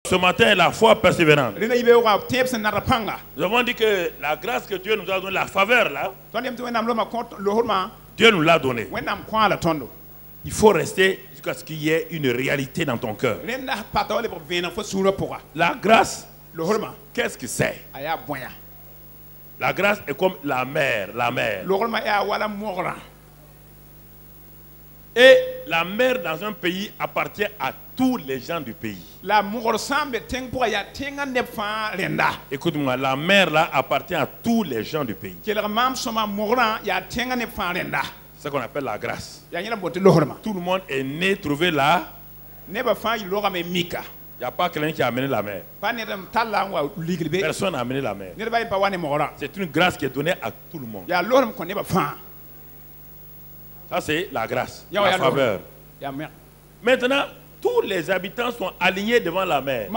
Ce matin, la foi persévérante. Nous avons dit que la grâce que Dieu nous a donnée, la faveur là, Dieu nous l'a donnée. Il faut rester jusqu'à ce qu'il y ait une réalité dans ton cœur. La grâce, qu'est-ce que c'est? La grâce est comme la mer. Et la mer dans un pays appartient à tous les gens du pays. Écoute-moi, la mer là appartient à tous les gens du pays. C'est ce qu'on appelle la grâce. Tout le monde est né, trouvé là. Il n'y a pas quelqu'un qui a amené la mer. Personne n'a amené la mer. C'est une grâce qui est donnée à tout le monde. Ça, c'est la grâce, la faveur. Maintenant, tous les habitants sont alignés devant la mer.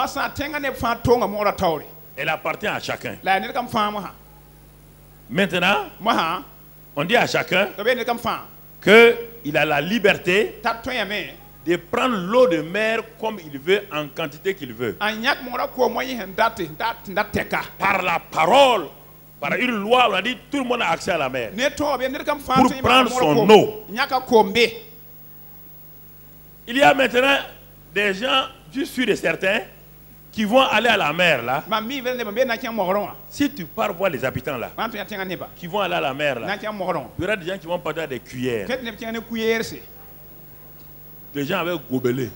Elle appartient à chacun. Maintenant, on dit à chacun qu'il a la liberté de prendre l'eau de mer comme il veut, en quantité qu'il veut. Par la parole, par une loi, on a dit tout le monde a accès à la mer pour prendre son eau. Il y a maintenant des gens, je suis de certains, qui vont aller à la mer là. Si tu pars voir les habitants là, qui vont aller à la mer là, il y aura des gens qui vont partir à des cuillères. Des gens avec gobelets.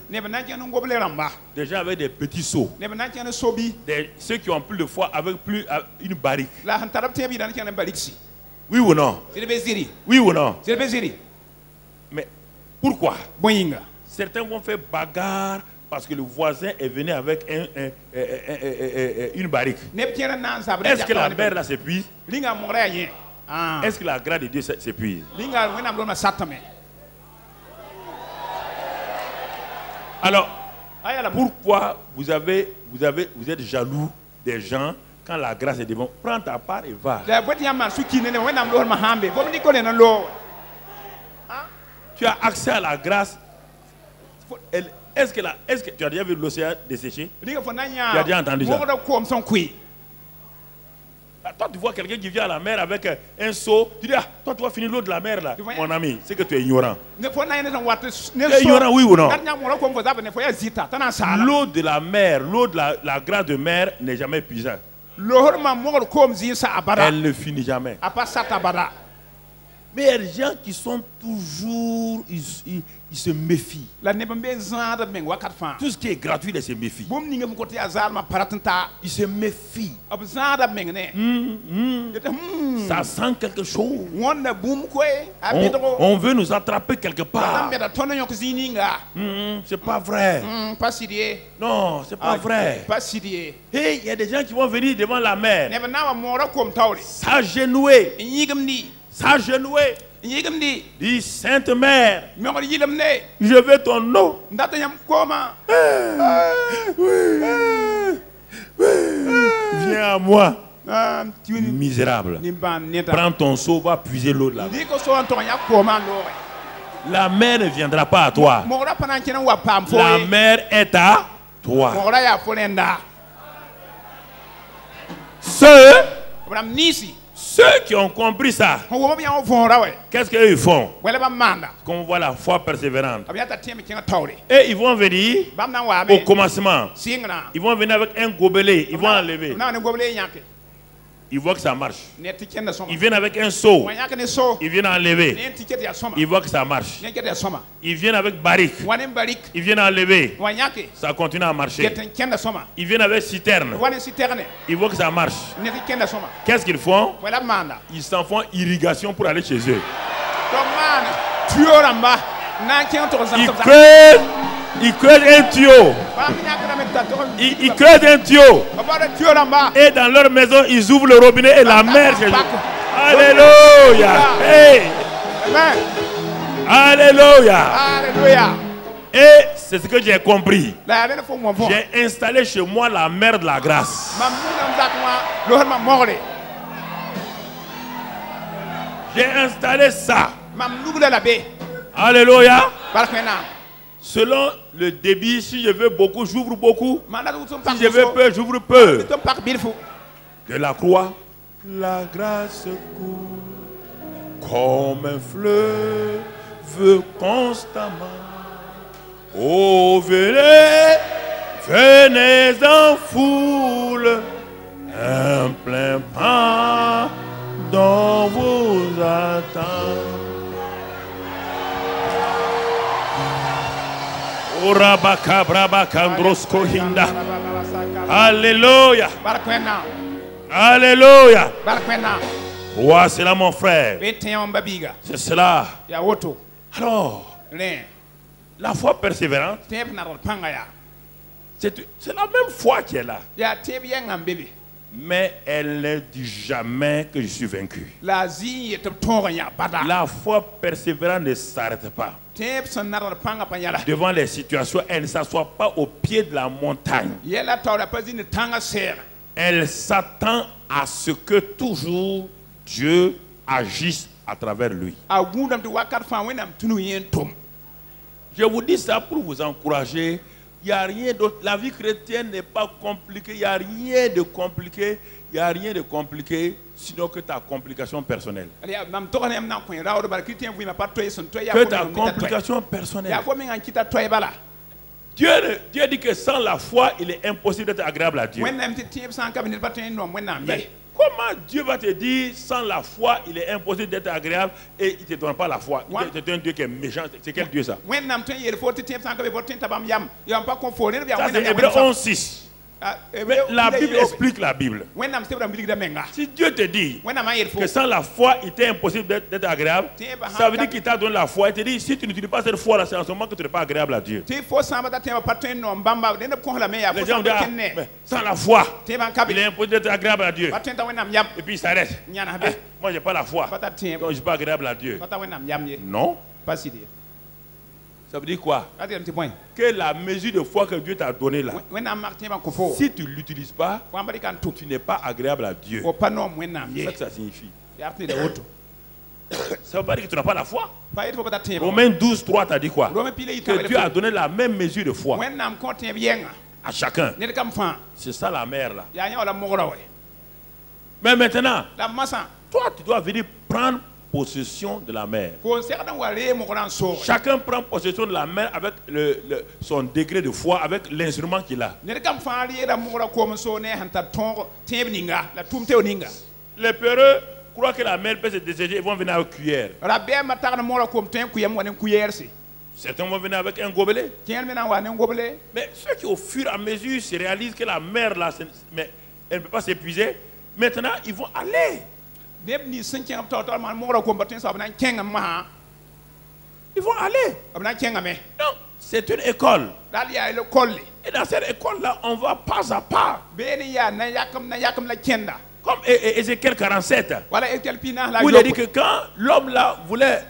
Des gens avec des petits seaux. Ceux qui ont plus de foi avec plus une barrique. Oui ou non? Oui ou non? Mais pourquoi? Certains vont faire bagarre parce que le voisin est venu avec une barrique. Est-ce que la mer là s'épuise? Est-ce que la grâce de Dieu s'épuise? Alors, pourquoi vous êtes jaloux des gens quand la grâce est devant? Prends ta part et va. Tu as accès à la grâce. Est-ce que tu as déjà vu l'océan desséché? Tu as déjà entendu ça? Toi, tu vois quelqu'un qui vient à la mer avec un seau, tu dis, ah, toi, tu vas finir l'eau de la mer là. Mon ami, c'est que tu es ignorant. Tu es ignorant, oui ou non? L'eau de la mer, l'eau de la grâce de mer n'est jamais épuisante. Elle ne finit jamais. Mais il y a des gens qui sont toujours, ils se méfient. Tout ce qui est gratuit, ils se méfient. Ils se méfient. Ça sent quelque chose. On veut nous attraper quelque part. C'est pas vrai. Non, c'est pas vrai. Et il y a des gens qui vont venir devant la mer, s'agenouiller. S'agenouiller. Dit, Sainte Mère, je veux ton eau. Viens à moi, misérable. Prends ton seau, va puiser l'eau de la mer. La mer ne viendra pas à toi. La mer est à toi. Ceux qui ont compris ça, qu'est-ce qu'ils font? Quand on voit la foi persévérante, et ils vont venir au commencement. Ils vont venir avec un gobelet, ils vont enlever. Ils voient que ça marche. Ils viennent avec un seau. Ils viennent enlever. Ils voient que ça marche. Ils viennent avec barrique. Ils viennent enlever. Ça continue à marcher. Ils viennent avec citerne. Ils voient que ça marche. Qu'est-ce qu'ils font? Ils s'en font irrigation pour aller chez eux. Ils creusent un tuyau. Ils creusent un tuyau. Et dans leur maison, ils ouvrent le robinet et la mer. Alléluia. Hey. Alléluia. Et c'est ce que j'ai compris. J'ai installé chez moi la mer de la grâce. J'ai installé ça. Alléluia. Selon le débit, si je veux beaucoup, j'ouvre beaucoup. Si je veux peu, j'ouvre peu. De la croix, la grâce coule comme un fleuve constamment. Oh, venez, venez en foule, un plein pas dans vos attentes. Alléluia. Alléluia. Ouais, c'est là mon frère. C'est cela. Alors, la foi persévérante, c'est la même foi qui est là. Mais elle ne dit jamais que je suis vaincu. La foi persévérante ne s'arrête pas. Devant les situations, elle ne s'assoit pas au pied de la montagne. Elle s'attend à ce que toujours Dieu agisse à travers lui. Je vous dis ça pour vous encourager. Il n'y a rien d'autre. La vie chrétienne n'est pas compliquée. Il n'y a rien de compliqué. Il n'y a rien de compliqué sinon que ta complication personnelle. Que ta complication personnelle. Dieu dit que sans la foi, il est impossible d'être agréable à Dieu. Mais comment Dieu va te dire sans la foi, il est impossible d'être agréable et il ne te donne pas la foi? C'est un Dieu qui est méchant. C'est quel Dieu ça? Ça c'est Hébreux 11:6. Mais la Bible explique la Bible. Si Dieu te dit que sans la foi, il est impossible d'être agréable, ça veut dire qu'il t'a donné la foi. Il te dit, si tu n'utilises pas cette foi-là, c'est en ce moment que tu n'es pas agréable à Dieu. Les gens disent, mais sans la foi, il est impossible d'être agréable à Dieu. Et puis il s'arrête. Moi, je n'ai pas la foi, donc je ne suis pas agréable à Dieu. Non. Ça veut dire quoi? Que la mesure de foi que Dieu t'a donnée là, si tu ne l'utilises pas, tu n'es pas agréable à Dieu. C'est ça que ça signifie. Ça ne veut pas dire que tu n'as pas la foi. Romains 12:3 t'a dit quoi? Que Dieu a donné la même mesure de foi à chacun. C'est ça la mère là. Mais maintenant, toi tu dois venir prendre possession de la mer. Chacun prend possession de la mer avec son degré de foi, avec l'instrument qu'il a. Les peureux croient que la mer peut se dessécher, ils vont venir avec cuillère. Certains vont venir avec un gobelet. Mais ceux qui au fur et à mesure se réalisent que la mer là, mais elle ne peut pas s'épuiser, maintenant ils vont aller. Ils vont aller. Non, c'est une école. Et dans cette école-là, on va pas à pas. Comme Ézéchiel 47. Où il a dit que quand l'homme là voulait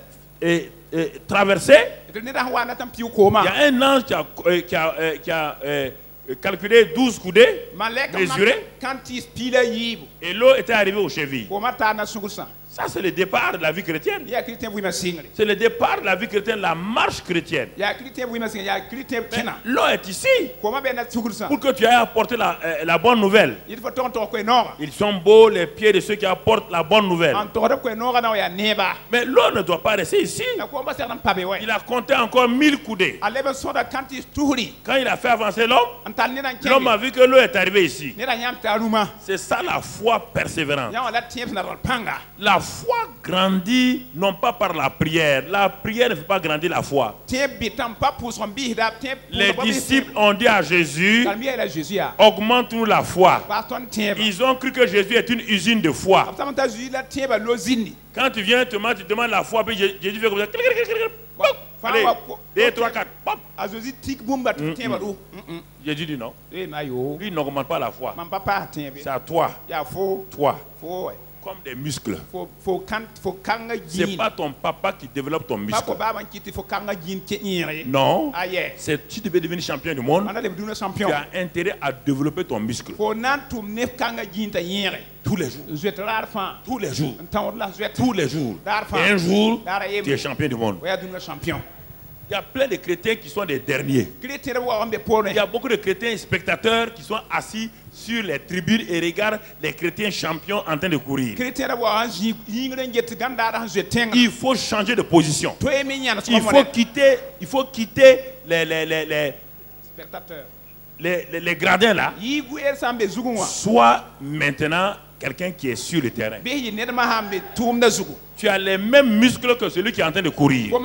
traverser, il y a un ange qui a calculé 12 coudées, mesuré, et l'eau était arrivée aux chevilles. Ça, c'est le départ de la vie chrétienne. C'est le départ de la vie chrétienne, la marche chrétienne. L'eau est ici pour que tu ailles apporter la bonne nouvelle. Ils sont beaux les pieds de ceux qui apportent la bonne nouvelle. Mais l'eau ne doit pas rester ici. Il a compté encore 1000 coudées. Quand il a fait avancer l'homme, l'homme a vu que l'eau est arrivée ici. C'est ça la foi persévérante. La foi grandit non pas par la prière. La prière ne fait pas grandir la foi. Les disciples ont dit à Jésus, augmente-nous la foi. Ils ont cru que Jésus est une usine de foi. Quand tu viens, tu demandes la foi, puis Jésus fait comme ça. Allez, 2, 3, 4. Jésus dit non. Lui n'augmente pas la foi. C'est à toi. Toi. Comme des muscles. C'est pas ton papa qui développe ton muscle. Non. C'est si tu veux devenir champion du monde, tu as intérêt à développer ton muscle. Tous les jours. Tous les jours. Tous les jours. Et un jour, tu es champion du monde. Il y a plein de chrétiens qui sont des derniers. Il y a beaucoup de chrétiens spectateurs qui sont assis sur les tribunes et regardent les chrétiens champions en train de courir. Il faut changer de position. Il faut quitter les gradins là. Soit maintenant quelqu'un qui est sur le terrain. Tu as les mêmes muscles que celui qui est en train de courir.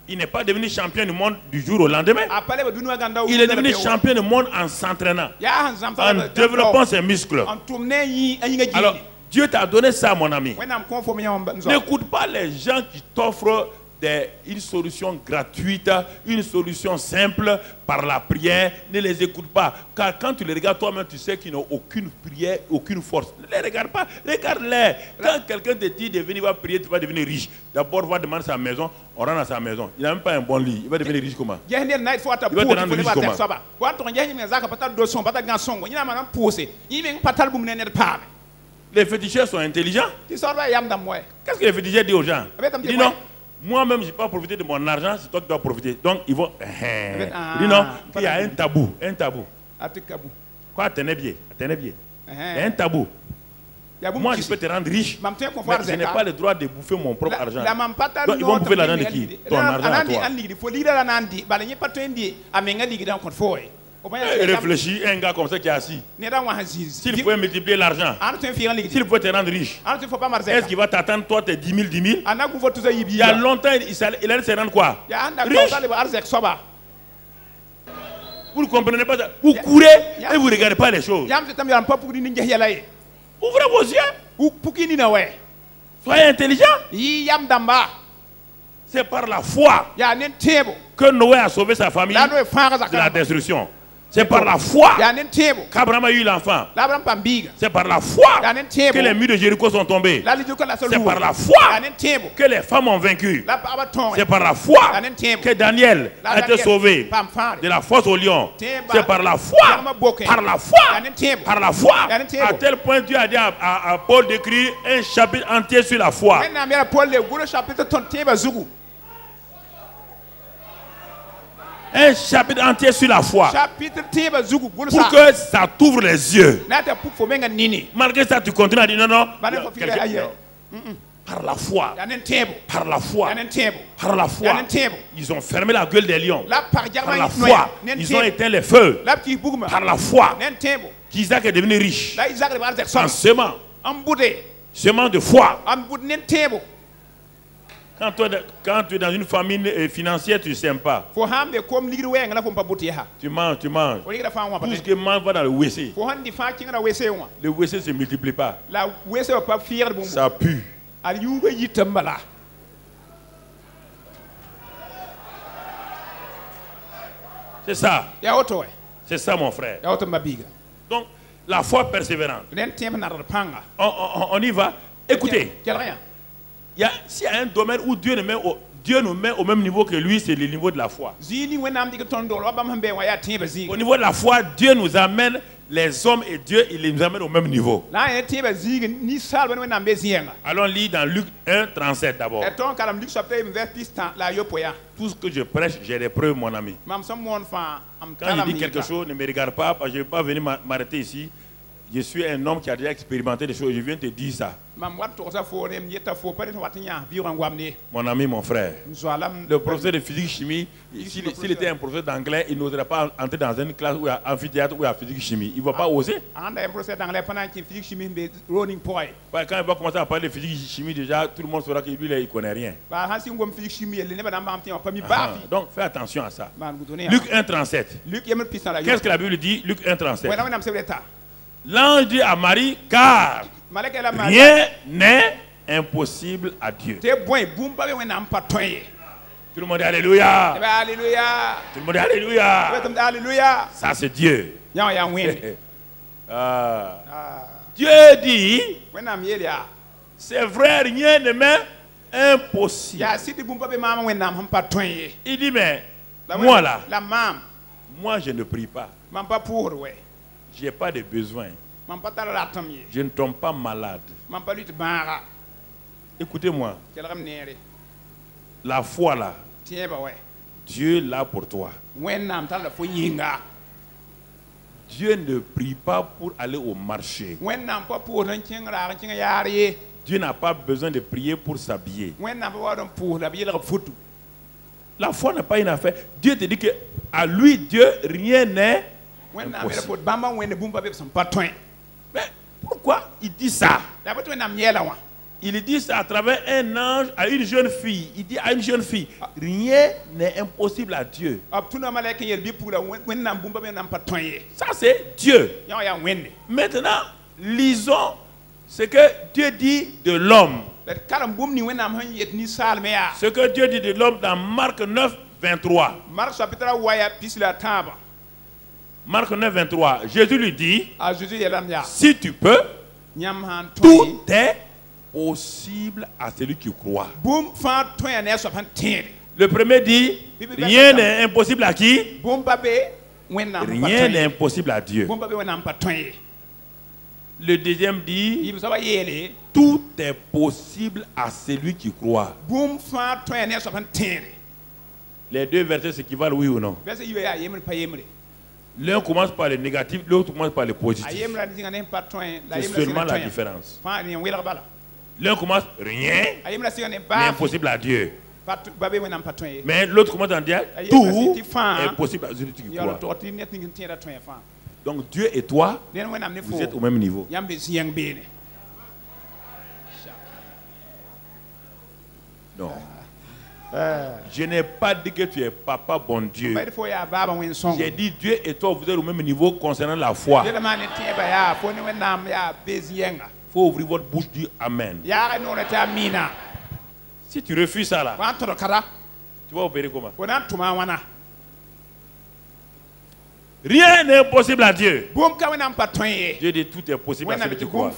Il n'est pas devenu champion du monde du jour au lendemain. Il est devenu champion du monde en s'entraînant, en développant ses muscles. Alors, Dieu t'a donné ça, mon ami. N'écoute pas les gens qui t'offrent une solution gratuite, une solution simple par la prière. Ne les écoute pas. Car quand tu les regardes toi-même, tu sais qu'ils n'ont aucune prière, aucune force. Ne les regarde pas. Regarde-les. Quand quelqu'un te dit de venir va prier, tu vas devenir riche. D'abord, va demander sa maison. On rentre dans sa maison. Il n'a même pas un bon lit. Il va devenir riche comment? Il va te rendre riche comment? Les féticheurs sont intelligents. Qu'est-ce que les féticheurs disent aux gens? Ils disent non. Moi-même, je n'ai pas profité de mon argent, c'est toi qui dois profiter. Donc, ils vont... Dis non, il y a un tabou. Un tabou. Quoi, tenez bien. Il y a un tabou. Moi, je peux te rendre riche, mais je n'ai pas le droit de bouffer mon propre argent. Donc, ils vont bouffer l'argent de qui? Ton argent à toi. Réfléchis, un gars comme ça qui est assis. S'il pouvait multiplier l'argent, s'il pouvait te rendre riche, est-ce qu'il va t'attendre toi tes 10 000, 10 000? Il y a longtemps, il allait se rendre quoi? Riche. Vous ne comprenez pas ça. Vous courez et vous ne regardez pas les choses. Ouvrez vos yeux. Soyez intelligents. C'est par la foi que Noé a sauvé sa famille de la destruction. C'est par la foi qu'Abraham a eu l'enfant. C'est par la foi que les murs de Jéricho sont tombés. C'est par la foi que les femmes ont vaincu. C'est par la foi que Daniel a été sauvé de la fosse au lion. C'est par la foi, par la foi, à tel point Dieu a dit à Paul d'écrire un chapitre entier sur la foi. Un chapitre entier sur la foi. Pour que ça t'ouvre les yeux. Malgré ça, tu continues à dire non, non. Par la foi. Par la foi. Par la foi. Ils ont fermé la gueule des lions. Par la foi. Ils ont éteint les feux. Par la foi. Isaac est devenu riche. En semant. Semant de foi. Quand tu es dans une famille financière, tu ne sèmes pas. Tu manges. Tout ce qui mange va dans le WC. Le WC ne se multiplie pas. Ça pue. C'est ça. C'est ça, mon frère. Donc, la foi persévérante. On y va. Écoutez. S'il y a un domaine où Dieu nous met au même niveau que lui, c'est le niveau de la foi. Au niveau de la foi, Dieu nous amène les hommes et Dieu, il nous amène au même niveau. Allons lire dans Luc 1, 37 d'abord. Tout ce que je prêche, j'ai des preuves, mon ami. Quand je dis quelque chose, ne me regarde pas, parce que je ne vais pas venir m'arrêter ici. Je suis un homme qui a déjà expérimenté des choses. Je viens te dire ça. Mon ami, mon frère. Le professeur de physique-chimie, s'il était un professeur d'anglais, il n'oserait pas entrer dans une classe où il y a amphithéâtre où il y a physique-chimie. Il ne va pas oser. Quand il va commencer à parler de physique-chimie, déjà, tout le monde saura qu'il ne connaît rien. Donc, fais attention à ça. Luc 1, 37. Qu'est-ce que la Bible dit? Luc 1, 37. L'ange dit à Marie, car rien n'est impossible à Dieu. Tout le monde dit Alléluia. Tout le monde dit Alléluia. Ça c'est Dieu. Dieu dit, c'est vrai, rien ne m'est impossible. Il dit, mais moi là, moi je ne prie pas. Je n'ai pas de besoin. Je ne tombe pas malade. Écoutez-moi. La foi là, Dieu l'a pour toi. Dieu ne prie pas pour aller au marché. Dieu n'a pas besoin de prier pour s'habiller. La foi n'est pas une affaire. Dieu te dit que à lui, Dieu, rien n'est impossible. Mais pourquoi il dit ça? Il dit ça à travers un ange à une jeune fille. Il dit à une jeune fille, rien n'est impossible à Dieu. Ça c'est Dieu. Maintenant, lisons ce que Dieu dit de l'homme. Ce que Dieu dit de l'homme dans Marc 9, 23. Marc 9, 23. Jésus lui dit, si tu peux, tout est possible à celui qui croit. Le premier dit, rien n'est impossible à qui? Rien n'est impossible à Dieu. Le deuxième dit, tout est possible à celui qui croit. Les deux versets s'équivalent, oui ou non? L'un commence par le négatif, l'autre commence par le positif. C'est seulement la différence. L'un commence rien, mais impossible à Dieu. Mais l'autre commence à dire tout est possible à celui qui croit. Donc Dieu et toi, vous êtes au même niveau. Non. Je n'ai pas dit que tu es papa bon Dieu. J'ai dit Dieu et toi vous êtes au même niveau concernant la foi. Il faut ouvrir votre bouche, dire Amen. Si tu refuses ça là, tu vas opérer comment? Rien n'est impossible à Dieu. Dieu dit tout est possible à celui qui croit.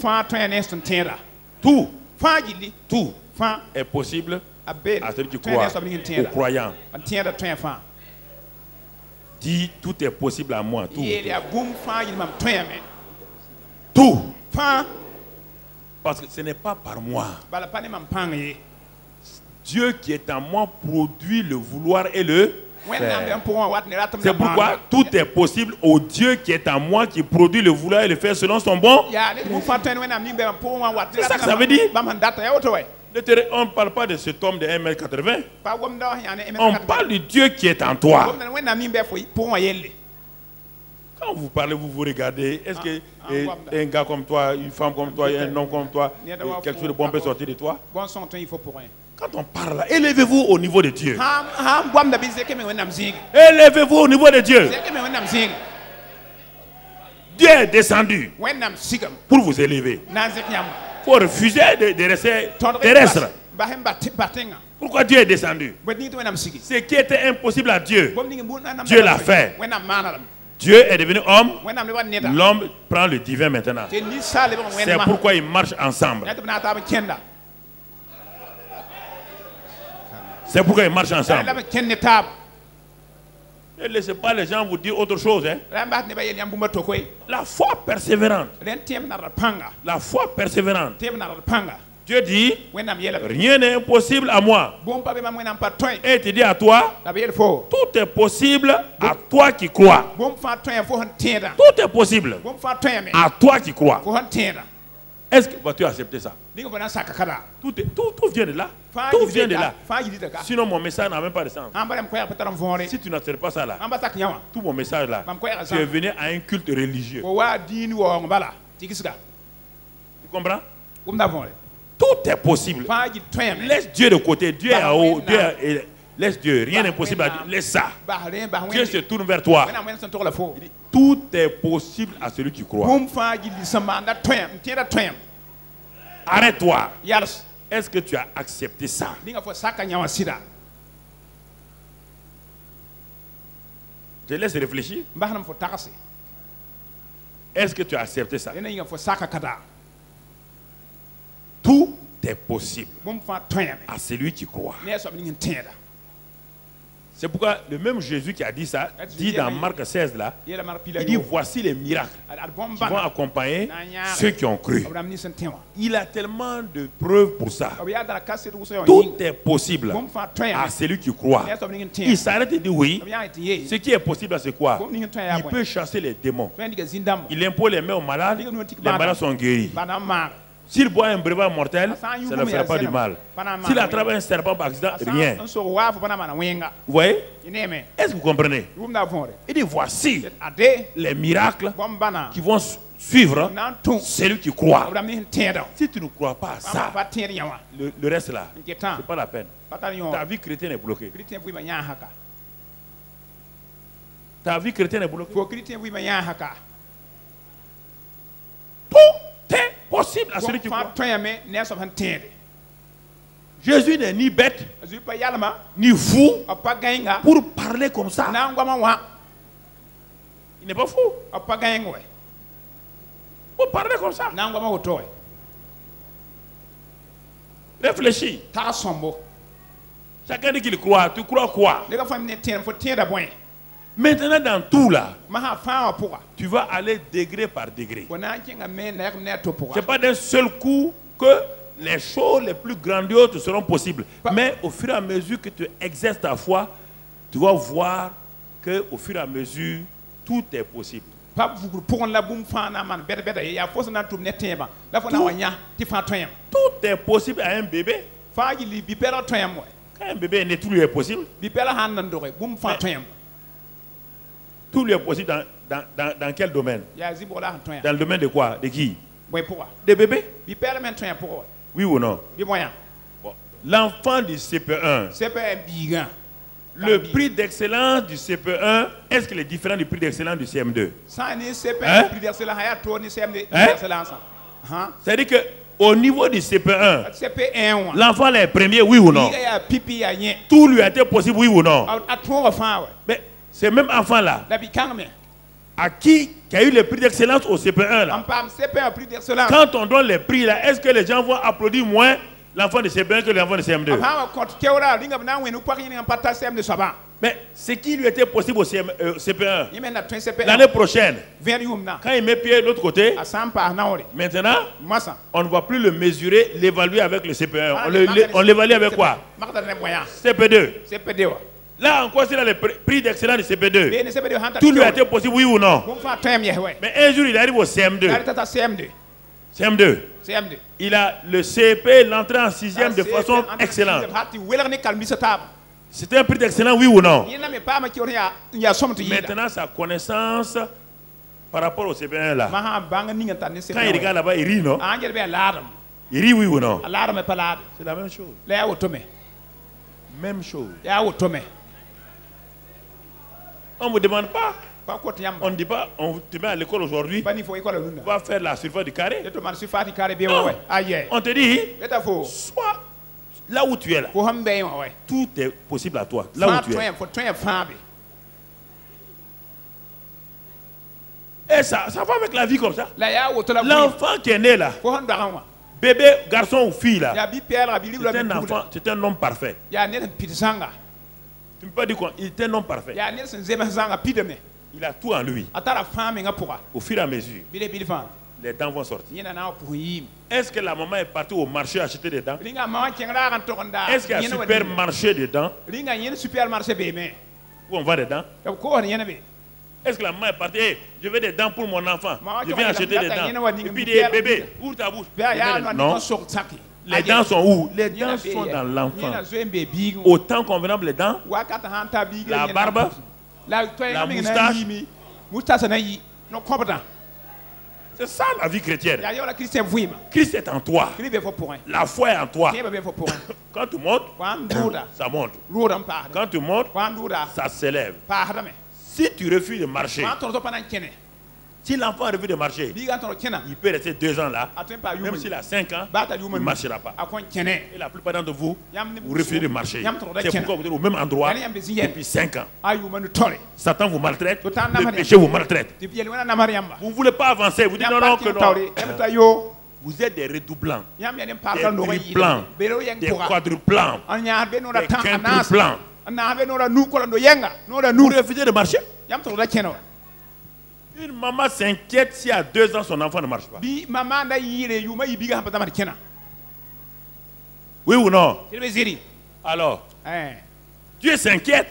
Tout est possible à celui qui croit, aux croyants. Dis tout est possible à moi. Tout. Parce que ce n'est pas par moi. Dieu qui est en moi produit le vouloir et le faire. C'est pourquoi tout est possible au Dieu qui est en moi, qui produit le vouloir et le faire selon son bon. C'est ça que ça veut dire. On ne parle pas de cet homme de 1m80. On parle du Dieu qui est en toi. Quand vous parlez, vous vous regardez. Est-ce qu'un gars comme toi, une femme comme toi, un homme comme toi, quelque chose de bon peut sortir de toi? Quand on parle là, élevez-vous au niveau de Dieu. Élevez-vous au niveau de Dieu. Dieu est descendu pour vous élever. Il faut refuser de rester terrestre. Pourquoi Dieu est descendu? Ce qui était impossible à Dieu, Dieu l'a fait. Dieu est devenu homme. L'homme prend le divin maintenant. C'est pourquoi ils marchent ensemble. C'est pourquoi ils marchent ensemble. Ne laissez pas les gens vous dire autre chose. Hein? La foi persévérante. La foi persévérante. Dieu dit, rien n'est impossible à moi. Et tu dis à toi, tout est possible à toi qui crois. Tout est possible à toi qui crois. Est-ce que vas-tu accepter ça? Tout vient de là. Tout vient de là. Sinon mon message n'a même pas de sens. Si tu n'acceptes pas ça là, tout mon message là, tu es venu à un culte religieux. Tu comprends? Tout est possible. Laisse Dieu de côté. Dieu est en haut. Laisse Dieu. Rien n'est possible à Dieu. Laisse ça. Dieu se tourne vers toi. Tout est possible à celui qui croit. Arrête-toi. Est-ce que tu as accepté ça? Je laisse réfléchir. Est-ce que tu as accepté ça? Tout est possible à celui qui croit. C'est pourquoi le même Jésus qui a dit ça, dit dans Marc 16 là, il dit voici les miracles qui vont accompagner ceux qui ont cru. Il a tellement de preuves pour ça. Tout est possible à celui qui croit. Il s'arrête et dit oui. Ce qui est possible, c'est quoi? Il peut chasser les démons. Il impose les mains aux malades, les malades sont guéris. S'il boit un breuvage mortel, ça ne le fera pas du mal. S'il attrape un serpent par accident, rien. Vous voyez? Est-ce que vous comprenez? Il dit voici les miracles qui vont suivre celui qui croit. Si tu ne crois pas à ça, le reste là, ce n'est pas la peine. Ta vie chrétienne est bloquée. Ta vie chrétienne est bloquée. Tout est possible à celui qui croit. Jésus n'est ni bête, ni fou pour parler comme ça. Il n'est pas fou. Pour parler comme ça. Réfléchis. Chacun dit qu'il croit. Tu crois quoi? Maintenant, dans tout là, tu vas aller degré par degré. Ce n'est pas d'un seul coup que les choses les plus grandioses seront possibles. Mais au fur et à mesure que tu exerces ta foi, tu vas voir qu'au fur et à mesure, tout est possible. Tout est possible à un bébé. Quand un bébé est né, tout lui est possible. Tout lui est possible dans quel domaine? Dans le domaine de quoi? De qui? Des bébés? Oui ou non? Bon. L'enfant du CP1, le prix d'excellence du CP1, est-ce qu'il est différent du prix d'excellence du CM2? C'est-à-dire qu'au niveau du CP1, l'enfant est premier, oui ou non? Tout lui a été possible, oui ou non? Mais ce même enfant-là, à qui a eu le prix d'excellence au CP1 là, quand on donne les prix là, est-ce que les gens vont applaudir moins l'enfant de CP1 que l'enfant de CM2? Mais ce qui lui était possible au CP1, l'année prochaine, quand il met pied de l'autre côté, maintenant, on ne va plus le mesurer, l'évaluer avec le CP1. On l'évalue avec quoi? CP2. Là encore, c'est le prix d'excellence du CP2. Tout lui a été possible, oui ou non? Mais un jour, il arrive au CM2. CM2. Il a le CP, l'entrée en 6e de façon excellente. C'était un prix d'excellence, oui ou non? Maintenant, sa connaissance par rapport au CP1 là, quand il regarde là-bas, il rit, non? Il rit, oui ou non? C'est la même chose. Même chose. On ne vous demande pas. On ne dit pas, on te met à l'école aujourd'hui, on va faire la surface du carré. Non. On te dit, soit là où tu es là, tout est possible à toi. Là où tu es. Et ça va avec la vie comme ça. L'enfant qui est né là, bébé, garçon ou fille là, c'est un enfant, c'est un homme parfait. Tu ne peux pas dire quoi? Il est un homme parfait. Il a tout en lui. Au fur et à mesure, les dents vont sortir. Est-ce que la maman est partie au marché acheter des dents? Est-ce qu'il y a un supermarché de dents où on vend des dents? Est-ce que la maman est partie, hey, je veux des dents pour mon enfant, je viens acheter des dents. Et puis dit, bébé, ouvre ta bouche. Non. Les dents sont où? Les dents sont dans l'enfant. Au temps convenable, les dents, la barbe, la moustache. C'est ça la vie chrétienne. Christ est en toi. La foi est en toi. Quand tu montes, ça monte. Quand tu montes, ça s'élève. Si tu refuses de marcher, si l'enfant refuse de marcher, il peut rester 2 ans là, même s'il a 5 ans, il ne marchera pas. Et la plupart d'entre vous, vous refusez de marcher. C'est pourquoi vous êtes au même endroit depuis 5 ans. Satan vous maltraite, le péché vous maltraite. Vous ne voulez pas avancer, vous dites non, non, que non. Vous êtes des redoublants, des triplants, des quadruplants, des quintuplants. Vous refusez de marcher. Une maman s'inquiète si à 2 ans son enfant ne marche pas. Oui ou non? Alors, Dieu s'inquiète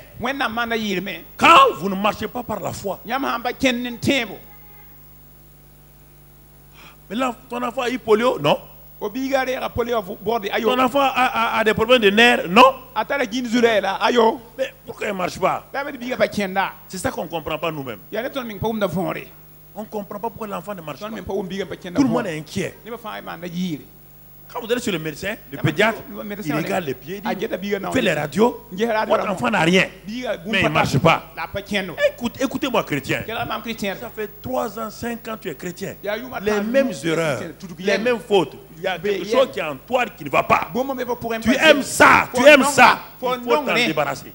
quand vous ne marchez pas par la foi. Mais là, ton enfant a eu polio? Non. Ton enfant a des problèmes de nerfs? Non. Mais pourquoi il ne marche pas? C'est ça qu'on ne comprend pas nous-mêmes. On ne comprend pas pourquoi l'enfant ne marche pas. Tout le monde est inquiet. Quand vous allez sur le médecin, le pédiatre, il regarde les pieds, il fait les radios. Votre enfant n'a rien, mais il ne marche pas. Écoutez-moi, chrétien. Ça fait 3 ans, 5 ans que tu es chrétien. Les mêmes erreurs, les mêmes fautes. Il y a quelque chose qui est en toi qui ne va pas. Tu aimes ça, tu aimes ça. Il faut t'en débarrasser.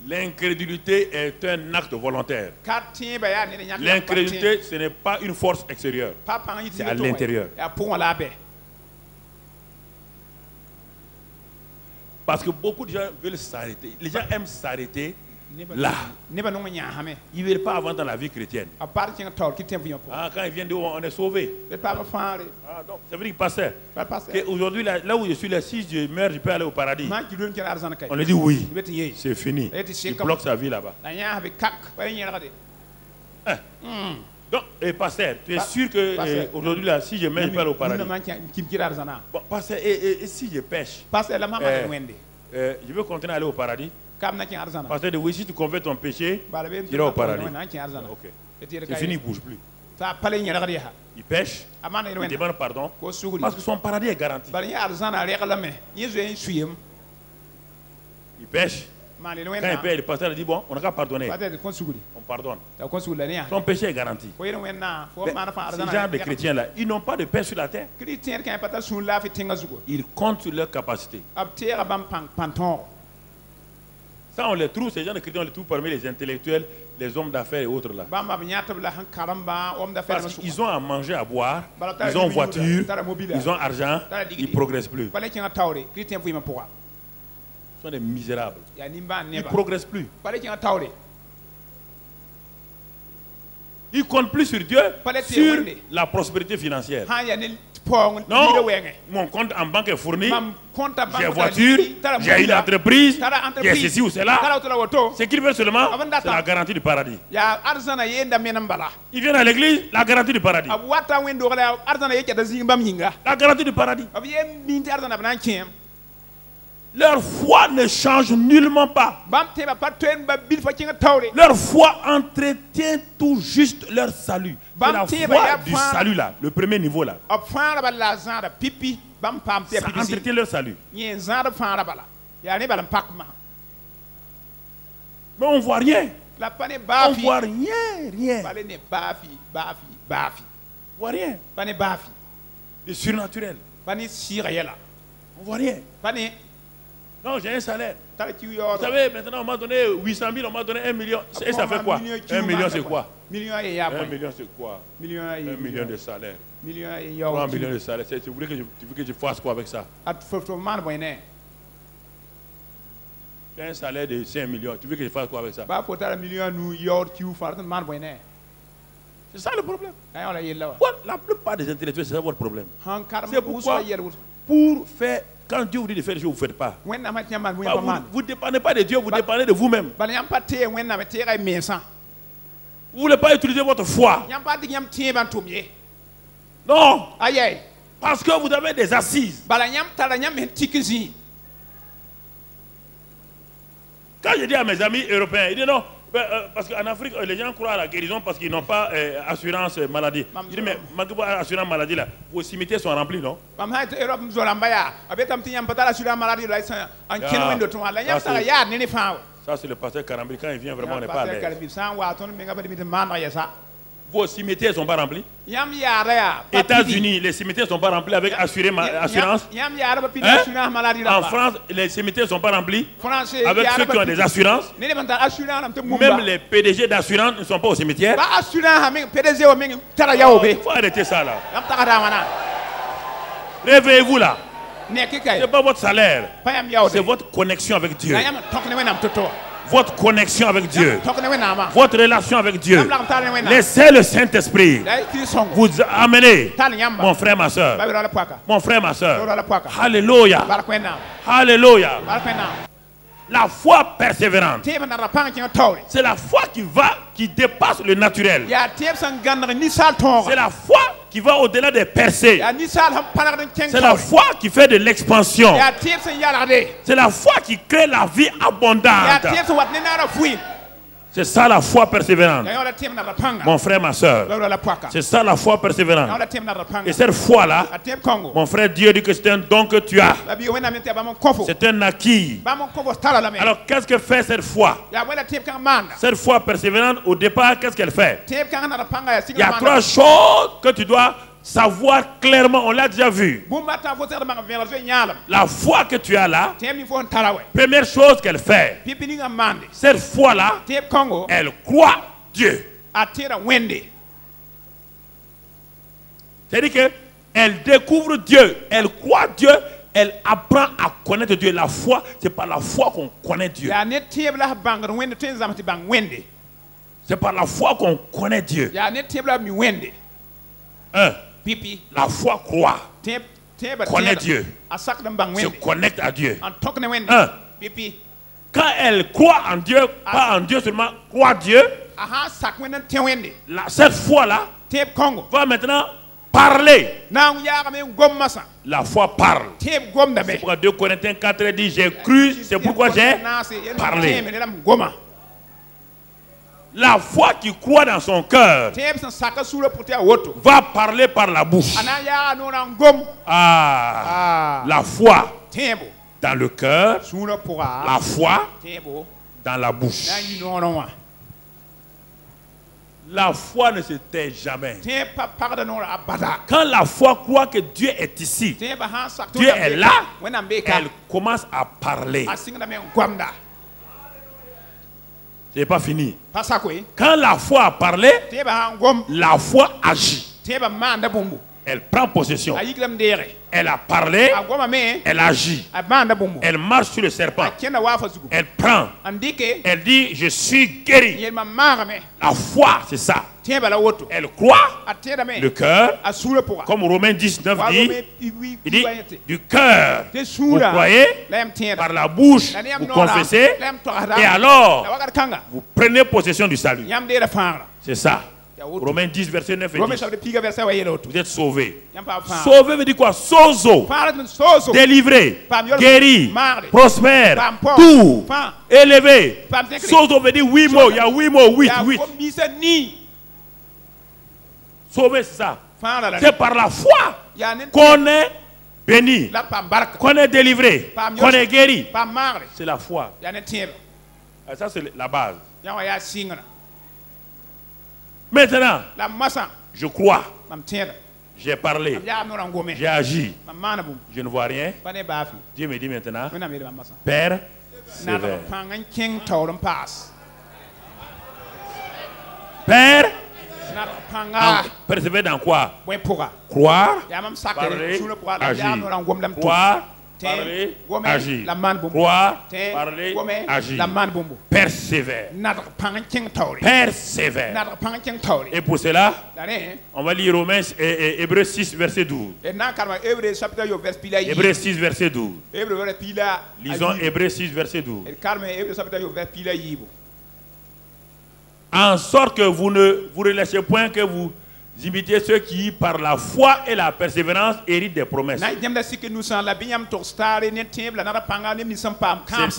L'incrédulité est un acte volontaire. L'incrédulité, ce n'est pas une force extérieure. C'est à l'intérieur. Parce que beaucoup de gens veulent s'arrêter. Les gens aiment s'arrêter là. Ils ne veulent pas avancer dans la vie chrétienne. Quand ils viennent de où on est sauvé. Donc, ça veut dire, pasteur, qu'aujourd'hui, là où je suis, là, si je meurs, je peux aller au paradis. On lui dit oui, c'est fini. Il bloque sa vie là-bas. Donc, pasteur, tu es sûr que aujourd'hui, là, si je meurs, je peux aller au paradis. Bon, pasteur, et si je pêche, je veux continuer à aller au paradis. Parce que oui, si tu convertis ton péché, tu iras au paradis. Ok. C'est fini, il ne bouge plus. Il pêche, il demande pardon, parce que son paradis est garanti. Il pêche. Quand il pêche, le pasteur dit bon, on n'a qu'à pardonner. On pardonne. Son péché est garanti. Ces gens de chrétiens-là, ils n'ont pas de paix sur la terre. Ils comptent sur leur capacité. Ça, on les trouve, ces gens de chrétiens, on les trouve parmi les intellectuels, les hommes d'affaires et autres là. Parce qu'ils ont à manger, à boire, ils ont voiture, ils ont argent, ils ne progressent plus. Ils sont des misérables. Ils ne progressent plus. Ils ne comptent plus sur Dieu, sur la prospérité financière. Non, mon compte en banque est fourni, j'ai voiture, j'ai une entreprise, j'ai ceci ou cela. Ce qu'ils veulent seulement, c'est la garantie du paradis. Ils viennent à l'église, la garantie du paradis. La garantie du paradis. Leur foi ne change nullement pas. Leur foi entretient tout juste leur salut. C'est la foi du salut là, le premier niveau là. Ça entretient leur salut. Mais on ne voit rien. On ne voit rien. On voit rien. C'est surnaturel. On ne voit rien. Non, j'ai un salaire. Vous savez, maintenant on m'a donné 800 000, on m'a donné 1 million. Et ça fait quoi? 1 million c'est quoi? 1 million c'est quoi? 1 million de salaire. 3 millions de salaire. Tu veux que je fasse quoi avec ça? Tu as un salaire de 5 millions. Tu veux que je fasse quoi avec ça? C'est ça le problème. La plupart des intellectuels, c'est ça votre problème. C'est pourquoi, pour faire... Quand Dieu vous dit de faire des choses, vous ne faites pas. Vous ne dépendez pas de Dieu, vous dépendez de vous-même. Vous ne voulez pas utiliser votre foi. Non. Parce que vous avez des assises. Quand je dis à mes amis européens, ils disent non. Parce qu'en Afrique, les gens croient à la guérison parce qu'ils n'ont pas assurance maladie. Je dis, mais assurance maladie là, vos cimetières sont remplis, non? Ça, c'est le pasteur Karambri, quand il vient vraiment, on n'est pas à l'aise. Vos cimetières ne sont pas remplis. États-Unis, les cimetières ne sont pas remplis avec assurance. En France, les cimetières ne sont pas remplis avec ceux qui ont des assurances. Même les PDG d'assurance ne sont pas au cimetière. Il faut arrêter ça là. Réveillez-vous là. Ce n'est pas votre salaire, c'est votre connexion avec Dieu. Votre connexion avec Dieu, votre relation avec Dieu. Laissez le Saint-Esprit vous amener, mon frère, ma soeur. Mon frère, ma soeur. Alléluia. Alléluia. La foi persévérante, c'est la foi qui dépasse le naturel. C'est la foi qui va au-delà des percées. C'est la foi qui fait de l'expansion. C'est la foi qui crée la vie abondante. C'est ça la foi persévérante. Mon frère, ma soeur. C'est ça la foi persévérante. Et cette foi-là, mon frère, Dieu dit que c'est un don que tu as. C'est un acquis. Alors, qu'est-ce que fait cette foi? Cette foi persévérante, au départ, qu'est-ce qu'elle fait? Il y a trois choses que tu dois savoir clairement, on l'a déjà vu. La foi que tu as là, première chose qu'elle fait, cette foi-là, elle croit Dieu. C'est-à-dire qu'elle découvre Dieu, elle croit Dieu, elle apprend à connaître Dieu. La foi, c'est par la foi qu'on connaît Dieu. C'est par la foi qu'on connaît Dieu. La foi croit, connaît Dieu, se connecte à Dieu. Quand elle croit en Dieu, pas en Dieu seulement, croit Dieu, cette foi-là va maintenant parler. La foi parle. C'est pourquoi 2 Corinthiens 4 dit, j'ai cru, c'est pourquoi j'ai parlé. La foi qui croit dans son cœur va parler par la bouche. La foi dans le cœur, la foi dans la bouche. La foi ne se tait jamais. Quand la foi croit que Dieu est ici, Dieu est là, elle commence à parler. Ce n'est pas fini. Quand la foi a parlé, la foi agit. Elle prend possession. Elle a parlé, elle agit. Elle marche sur le serpent. Elle prend. Elle dit, je suis guéri. La foi, c'est ça. Elle croit, le cœur, comme Romains 19 dit, il dit, du cœur, vous croyez, par la bouche, vous confessez, et alors, vous prenez possession du salut. C'est ça. Romains 10, verset 9 et 10. Vous êtes sauvés. Sauvé veut dire quoi? Sozo. Délivré. Guéri. Prospère. Tout. Élevé. Sozo veut dire 8 mots. Il y a 8 mots. 8. Sauvé, c'est ça. C'est par la foi qu'on est béni, qu'on est délivré, qu'on est guéri. C'est la foi. Ça, c'est la base. Maintenant, je crois, j'ai parlé, j'ai agi, je ne vois rien. Dieu me dit maintenant, Père sévère. Père, persévérer dans quoi? Croire, parler, agir. Croire, parler, agir. Croire, parler, agir. Persévère. Persévère. Et pour cela, on va lire Romains et Hébreux 6, verset 12. Hébreux 6, verset 12. Lisons Hébreux 6, verset 12. En sorte que vous ne vous relâchez point, que vous imitez ceux qui, par la foi et la persévérance, héritent des promesses.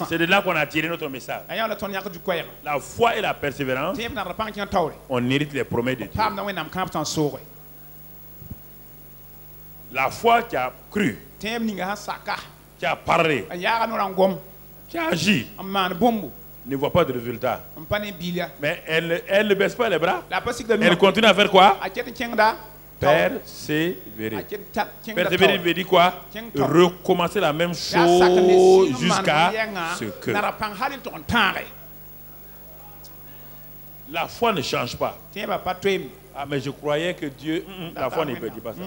C'est de là qu'on a tiré notre message. La foi et la persévérance, on hérite les promesses de Dieu. La foi qui a cru, qui a parlé, qui a agi. ne voit pas de résultat. Mais elle ne baisse pas les bras. Elle continue à faire quoi? Persévérer. Persévérer veut dire quoi? Recommencer la même chose jusqu'à ce que. La foi ne change pas. Ah, mais je croyais que Dieu... la foi ne peut dire pas ça.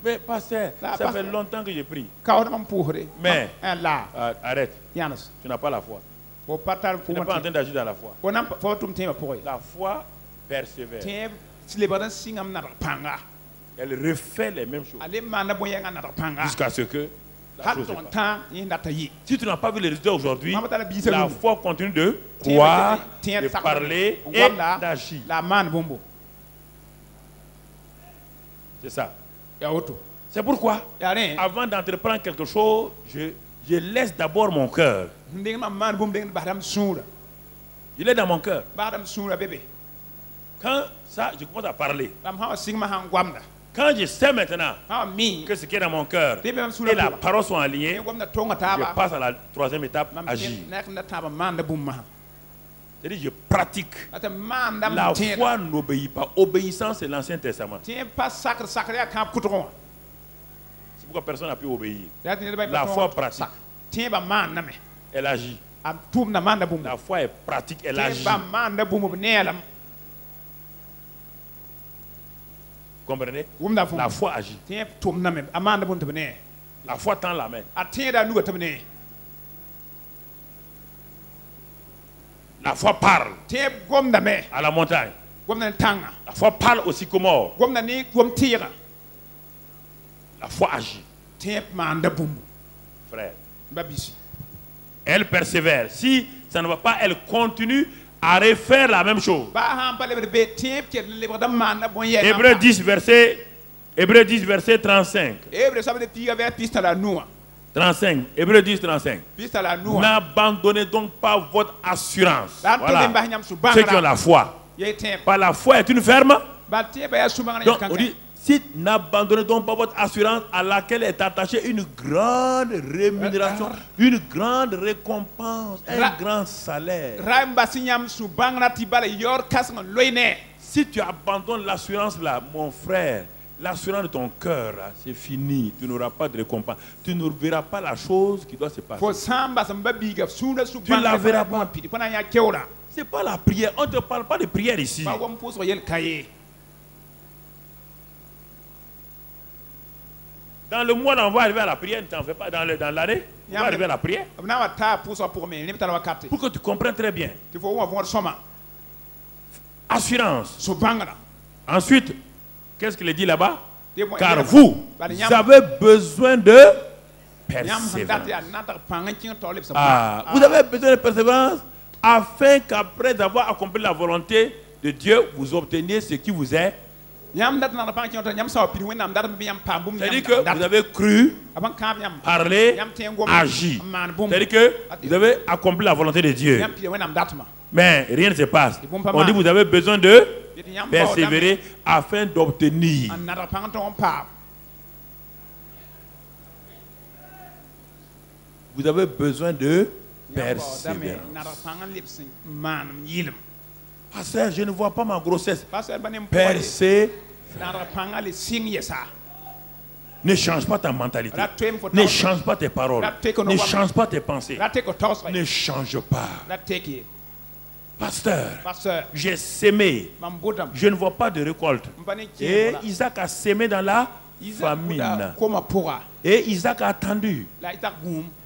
Mais pasteur, ça fait longtemps que je prie. Mais arrête. Tu n'as pas la foi. Tu n'es pas en train d'agir dans la foi. La foi persévère. Elle refait les mêmes choses jusqu'à ce que la chose se passe. Si tu n'as pas vu les résultats aujourd'hui, la foi continue de croire, de parler et d'agir. C'est ça. C'est pourquoi, avant d'entreprendre quelque chose, je laisse d'abord mon cœur. Il est dans mon cœur. Quand ça, je commence à parler. Quand je sais maintenant que ce qui est dans mon cœur et la parole sont alignées, je passe à la troisième étape, agir. C'est-à-dire, je pratique. La foi n'obéit pas. Obéissance, c'est l'Ancien Testament. C'est pourquoi personne n'a pu obéir. La foi pratique. Elle agit. La foi est pratique, elle agit. Comprenez? La foi agit. La foi tend la main. La foi parle à la montagne. La foi parle au sycomore. La foi agit. Frère. Elle persévère. Si ça ne va pas, elle continue à refaire la même chose. Hébreux 10, verset 35. 35. Hébreux 10, 35. N'abandonnez donc pas votre assurance. Voilà. Ceux qui ont la foi. Pas la foi est une ferme. Donc, on dit, si n'abandonnez donc pas votre assurance à laquelle est attachée une grande rémunération, une grande récompense, un grand salaire. Si tu abandonnes l'assurance là, mon frère, l'assurance de ton cœur, c'est fini. Tu n'auras pas de récompense. Tu ne verras pas la chose qui doit se passer. Tu ne la verras pas. Ce n'est pas la prière. On ne te parle pas de prière ici. Dans le mois, on va arriver à la prière. Ne t'en fais pas. Dans l'année, on va arriver à la prière. Pour que tu comprennes très bien. Assurance. Ensuite, qu'est-ce qu'il dit là-bas? Car vous avez besoin de persévérance. Vous avez besoin de persévérance afin qu'après avoir accompli la volonté de Dieu, vous obteniez ce qui vous est. C'est-à-dire que vous avez cru, parlé, agi. C'est-à-dire que vous avez accompli la volonté de Dieu. Mais rien ne se passe. On dit que vous avez besoin de persévérer afin d'obtenir. Vous avez besoin de persévérance. Pasteur, je ne vois pas ma grossesse. Persévérance. Ne change pas ta mentalité. Ne change pas tes paroles. Ne change pas tes pensées. Ne change pas. Pasteur, j'ai sémé. Je ne vois pas de récolte. Et Isaac a sémé dans la famine. Et Isaac a attendu.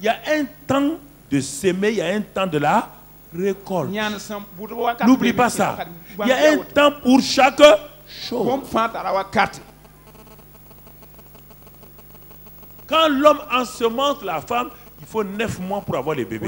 Il y a un temps de s'aimer, il y a un temps de la récolte. N'oublie pas ça. Il y a un temps pour chaque chose. Quand l'homme ensemence la femme, il faut 9 mois pour avoir les bébés.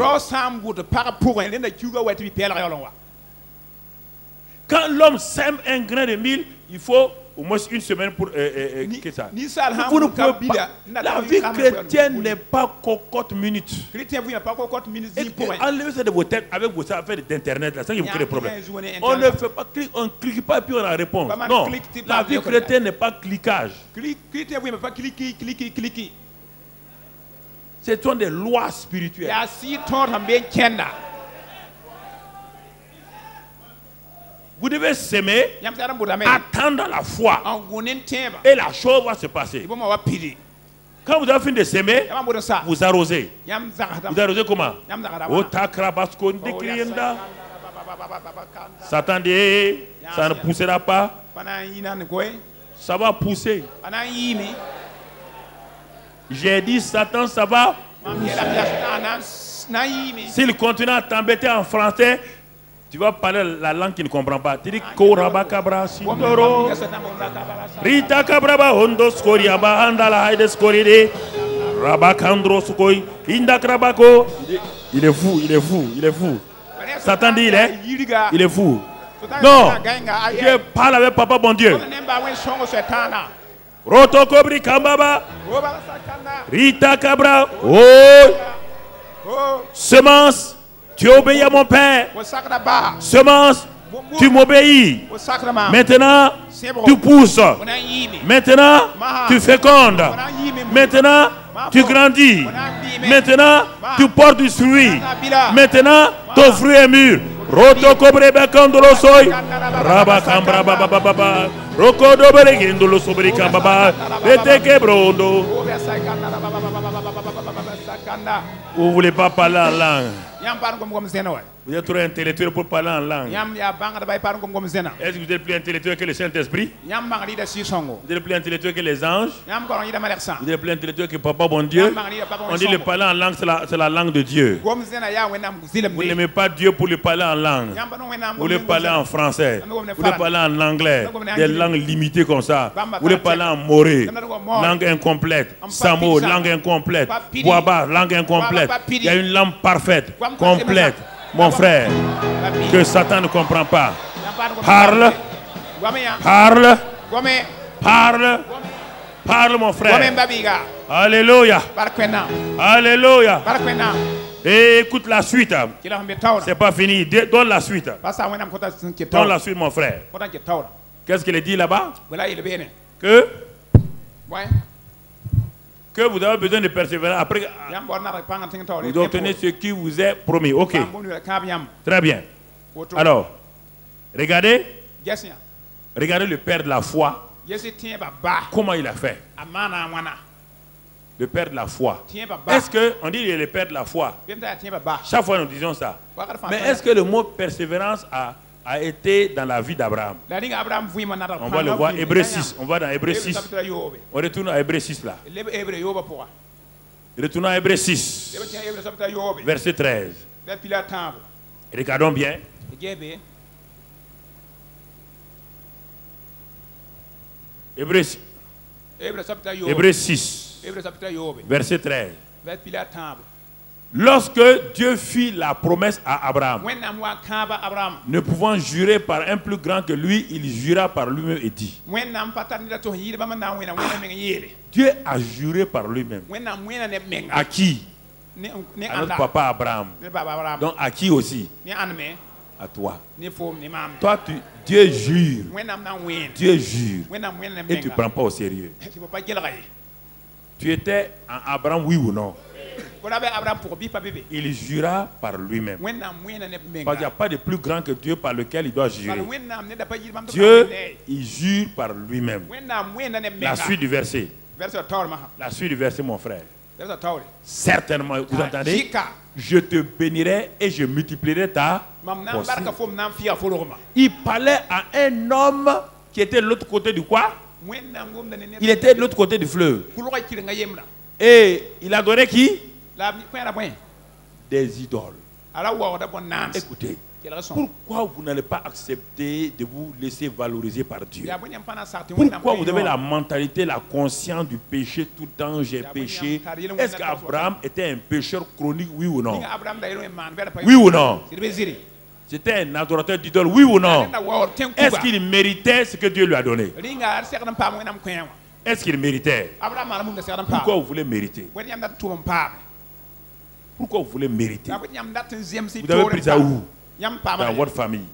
Quand l'homme sème un grain de mil, il faut au moins une semaine pour que ça. Vous ne pouvez pas. La vie chrétienne n'est pas cocotte minute. Enlevez ça de vos têtes avec vos affaires d'internet. C'est ça qui vous crée des problèmes. On ne fait pas clic, on ne clique pas et puis on a la réponse. Non, la vie chrétienne n'est pas cliquage. Ce sont des lois spirituelles. Vous devez s'aimer, attendre la foi, et la chose va se passer. Quand vous avez fini de s'aimer, vous arrosez. Vous arrosez comment? Satan dit, ça ne poussera pas. Ça va pousser. J'ai dit, Satan, ça va pousser. S'il continue à t'embêter en français, tu vas parler la langue qu'il ne comprend pas. Tu dis Koraba Kabra Sindoro Rita Kabraba Hondo Skoriaba Andala Haide Skoride Rabakandro Sukoi Inda Krabako. Il est fou, il est fou, il est fou. Satan dit il est fou. Non, je parle avec Papa bon Dieu. Roto Kobri Kambaba Rita Kabra. Oh, semence. Tu obéis à mon père. Semence, tu m'obéis. Maintenant, tu pousses. Maintenant, tu fécondes. Maintenant, tu grandis. Maintenant, tu portes du fruit. Maintenant, ton fruit est mûr. Roto kobre bekandolo soy. Raba kambra baba baba. Roko dobre gendolo sobre kambaba. Bete kebrondo. Vous voulez pas parler en langue? Vous êtes trop intellectuel pour parler en langue. Est-ce que vous êtes plus intellectuel que le Saint-Esprit? Vous êtes plus intellectuel que les anges? Vous êtes plus intellectuel que Papa bon Dieu? On dit le parler en langue, c'est la langue de Dieu. Vous n'aimez pas Dieu pour le parler en langue. Vous le parlez en français. Vous le parlez en anglais. Des langues limitées comme ça. Vous le parlez en moré. Langue incomplète. Samo, langue incomplète. Boaba, langue incomplète. Il y a une langue parfaite, complète. Mon frère, que Satan ne comprend pas. Parle, parle, parle, parle mon frère. Alléluia. Alléluia. Et écoute la suite. C'est pas fini. Donne la suite. Donne la suite mon frère. Qu'est-ce qu'il dit là-bas? Que vous avez besoin de persévérer. Après, vous obtenez ce qui vous est promis. Ok. Très bien. Alors, regardez. Regardez le père de la foi. Comment il a fait? Le père de la foi. Est-ce qu'on dit qu'il est le père de la foi? Chaque fois nous disons ça. Mais est-ce que le mot persévérance a été dans la vie d'Abraham? On va le voir, Hébreu 6. On va dans Hébreu 6. On retourne à Hébreu 6 là. Retournons à Hébreu 6. Verset 13. Regardons bien. Hébreu 6. Verset 13. Lorsque Dieu fit la promesse à Abraham, ne pouvant jurer par un plus grand que lui, il jura par lui-même et dit. Dieu a juré par lui-même. À qui? À notre papa Abraham. Donc à qui aussi? À toi. Toi, Dieu jure. Dieu jure. Et tu ne prends pas au sérieux. Tu étais en Abraham, oui ou non? Il jura par lui-même. Parce qu'il n'y a pas de plus grand que Dieu par lequel il doit jurer. Dieu, il jure par lui-même. La suite du verset. La suite du verset, mon frère. Certainement, vous entendez? Je te bénirai et je multiplierai ta postérité. Il parlait à un homme qui était de l'autre côté du quoi? Il était de l'autre côté du fleuve. Et il adorait qui? Des idoles. Écoutez, pourquoi vous n'allez pas accepter de vous laisser valoriser par Dieu? Pourquoi vous avez la mentalité, la conscience du péché tout le temps? J'ai péché. Est-ce qu'Abraham était un pécheur chronique, oui ou non? Oui ou non? C'était un adorateur d'idoles, oui ou non? Est-ce qu'il méritait ce que Dieu lui a donné? Est-ce qu'il méritait? Pourquoi vous voulez mériter? Pourquoi vous voulez mériter? Vous avez pris ça où? Dans votre famille.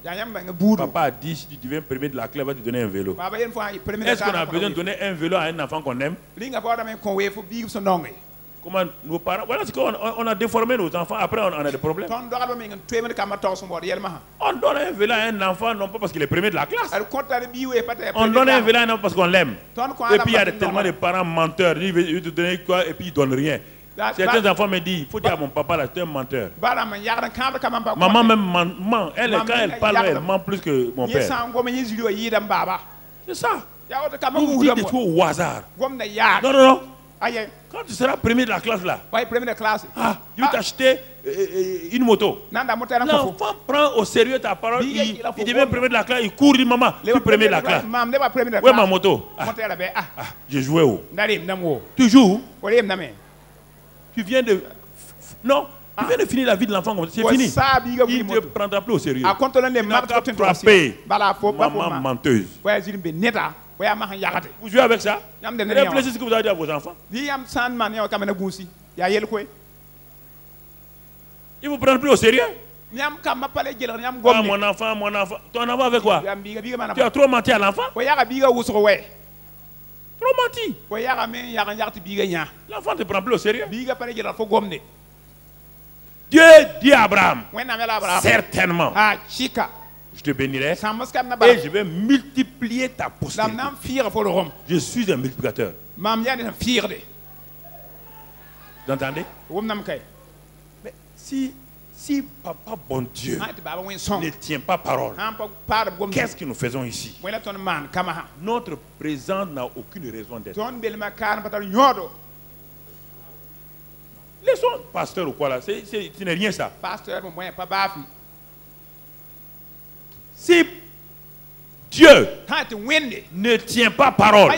Papa a dit, si tu deviens premier de la clé, il va te donner un vélo. Est-ce qu'on a besoin de donner un vélo à un enfant qu'on aime? Comment nos parents, voilà ce qu'on on a déformé nos enfants, après on a des problèmes. On donne un vélo à un enfant non pas parce qu'il est premier de la classe. On donne un vélo à un enfant parce qu'on l'aime. Et puis il y a tellement de parents menteurs, ils veulent te donner quoi et puis ils ne donnent rien. Certains enfants me disent, il faut dire à mon papa là, tu es un menteur. Maman même ment, elle quand elle parle, elle ment plus que mon père. C'est ça. Vous dites des trucs au hasard. Non, non, non. Quand tu seras premier de la classe là, tu vas t'acheter une moto. L'enfant prend au sérieux ta parole, il devient premier de la classe, il court, il dit maman, je suis premier de la classe. Où est ma moto? J'ai joué où? Tu joues? Tu viens de... Non, tu viens de finir la vie de l'enfant comme ça, c'est fini. Il ne te prendra plus au sérieux. Il n'a qu'à frapper maman menteuse. Vous jouez avec ça? Réfléchissez ce que vous avez dit à vos enfants. Ils ne vous prennent plus au sérieux. Ah, mon enfant, mon enfant. Ton enfant avec quoi? Tu as trop menti à l'enfant? Trop menti. L'enfant ne te prend plus au sérieux. Dieu dit à Abraham, certainement, je te bénirai et je vais multiplier ta postérité. Je suis un multiplicateur. Vous entendez? Mais si Papa bon Dieu ne tient pas parole, qu'est-ce que nous faisons ici? Notre présence n'a aucune raison d'être. Laissons pasteur ou quoi là, ce n'est rien ça. Si Dieu ne tient pas parole,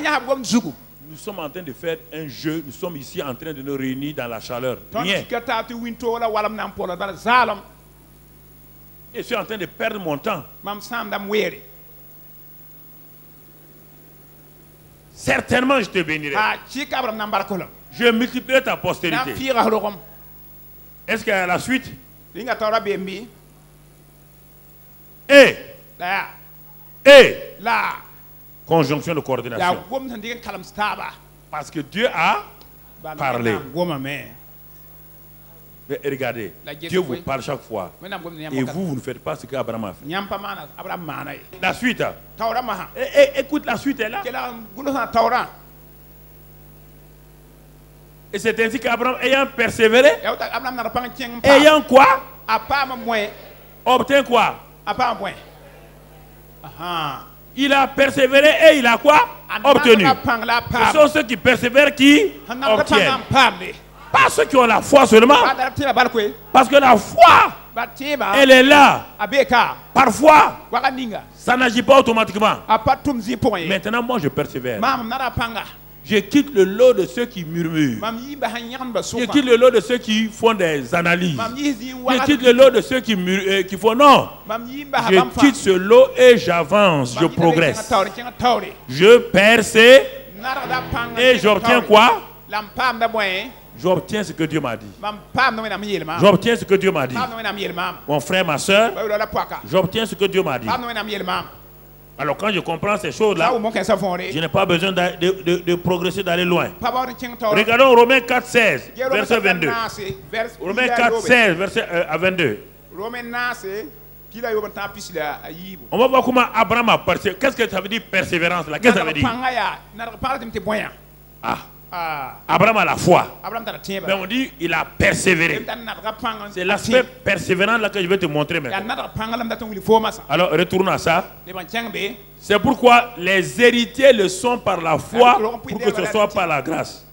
nous sommes en train de faire un jeu, nous sommes ici en train de nous réunir dans la chaleur. Rien. Je suis en train de perdre mon temps. Certainement je te bénirai. Je multiplierai ta postérité. Est-ce qu'il y a la suite? Et conjonction de coordination. Parce que Dieu a parlé. Mais regardez, Dieu vous parle chaque fois. Et vous ne faites pas ce qu'Abraham a fait. La suite. Écoute, la suite est là. Et c'est ainsi qu'Abraham, ayant persévéré, ayant quoi? Obtient quoi? Il a persévéré et il a quoi? Obtenu. Ce sont ceux qui persévèrent qui obtiennent. Pas ceux qui ont la foi seulement. Parce que la foi, elle est là. Parfois, ça n'agit pas automatiquement. Maintenant, moi, je persévère. Je quitte le lot de ceux qui murmurent. Je quitte le lot de ceux qui font des analyses. Je quitte le lot de ceux qui font non. Je quitte ce lot et j'avance, je progresse. Je percève et j'obtiens quoi? J'obtiens ce que Dieu m'a dit. J'obtiens ce que Dieu m'a dit. Mon frère, ma soeur, j'obtiens ce que Dieu m'a dit. Alors quand je comprends ces choses-là, je n'ai pas besoin de progresser, d'aller loin. Regardons Romains 4,16, verset 22. Romains 4,16, verset 22. On va voir comment Abraham a persévéré. Qu'est-ce que ça veut dire persévérance là? Qu'est-ce que ça veut dire? Abraham a la foi. Mais on dit il a persévéré. C'est l'aspect persévérant là que je vais te montrer maintenant. Alors retournons à ça. C'est pourquoi les héritiers le sont par la foi pour que ce soit par la grâce.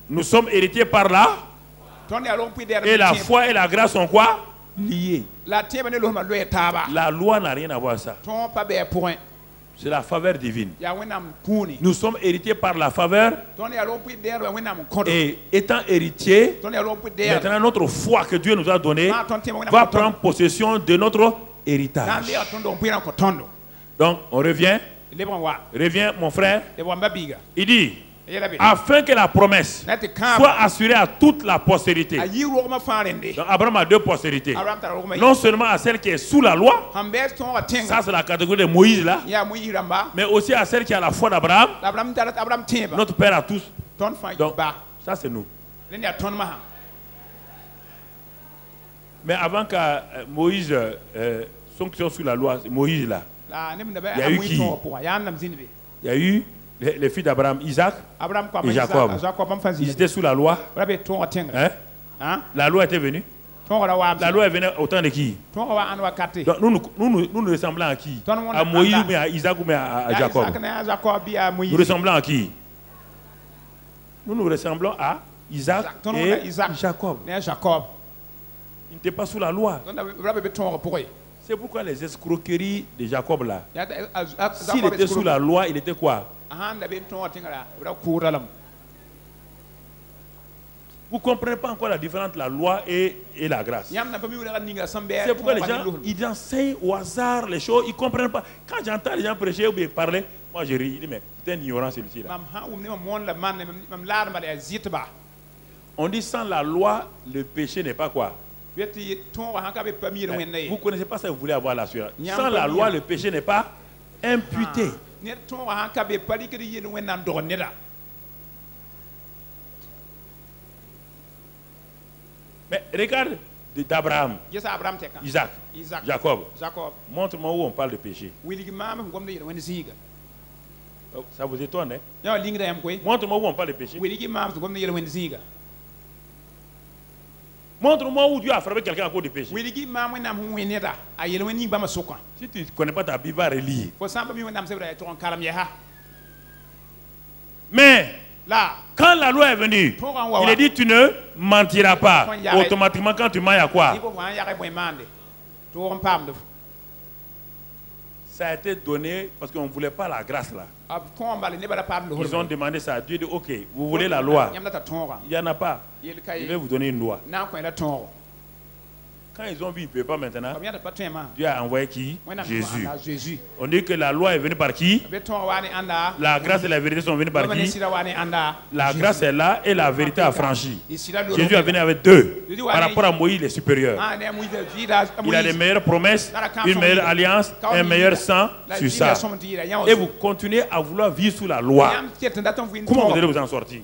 Nous sommes héritiers par là. Et la foi et la grâce sont quoi? Liés. La loi n'a rien à voir avec ça. C'est la faveur divine. Nous sommes héritiers par la faveur. Et étant héritiers, maintenant notre foi que Dieu nous a donnée va prendre possession de notre héritage. Donc on revient. Reviens mon frère. Il dit, afin que la promesse soit assurée à toute la postérité. Donc Abraham a deux postérités. Non seulement à celle qui est sous la loi, ça c'est la catégorie de Moïse là, mais aussi à celle qui a la foi d'Abraham, notre père à tous. Donc ça c'est nous. Mais avant que Moïse soit sous la loi, Moïse là, il y a eu qui? Il y a eu les filles d'Abraham, Isaac et Jacob. Ils étaient sous la loi. Hein? La loi était venue. La loi est venue au temps de qui? Donc nous ressemblons à qui? À Moïse ou à Isaac ou à Jacob? Nous ressemblons à qui? Nous ressemblons à Isaac et Jacob. Il n'était pas sous la loi. C'est pourquoi les escroqueries de Jacob là, s'il était sous la loi, il était quoi? Vous ne comprenez pas encore la différence entre la loi et la grâce. C'est pourquoi les gens ils enseignent au hasard les choses, ils ne comprennent pas. Quand j'entends les gens prêcher ou bien parler, moi je ris, je dis mais c'est un ignorant celui-ci là. On dit sans la loi, le péché n'est pas quoi? Vous ne connaissez pas ça, vous voulez avoir l'assurance. Sans la loi, le péché n'est pas imputé. Mais regarde d'Abraham, Isaac, Jacob. Montre-moi où on parle de péché. Ça vous étonne, hein? Montre-moi où on parle de péché. Montre-moi où Dieu a frappé quelqu'un à cause de péché. Si tu ne connais pas ta Bible, va relire. Mais là, quand la loi est venue, il a dit tu ne mentiras pas. Automatiquement, quand tu mens, il y a quoi? Ça a été donné parce qu'on ne voulait pas la grâce là. Ils ont demandé ça à Dieu. Dit, ok, vous voulez la loi? Il n'y en a pas. Je vais vous donner une loi. Quand ils ont vu, ils ne peuvent pas maintenant. Dieu a envoyé qui? Jésus. On dit que la loi est venue par qui? La grâce et la vérité sont venues par qui? La grâce est là et la vérité a franchi. Jésus est venu avec deux. Par rapport à Moïse, il est supérieur. Il a les meilleures promesses, une meilleure alliance, un meilleur sang sur ça. Et vous continuez à vouloir vivre sous la loi. Comment vous allez vous en sortir?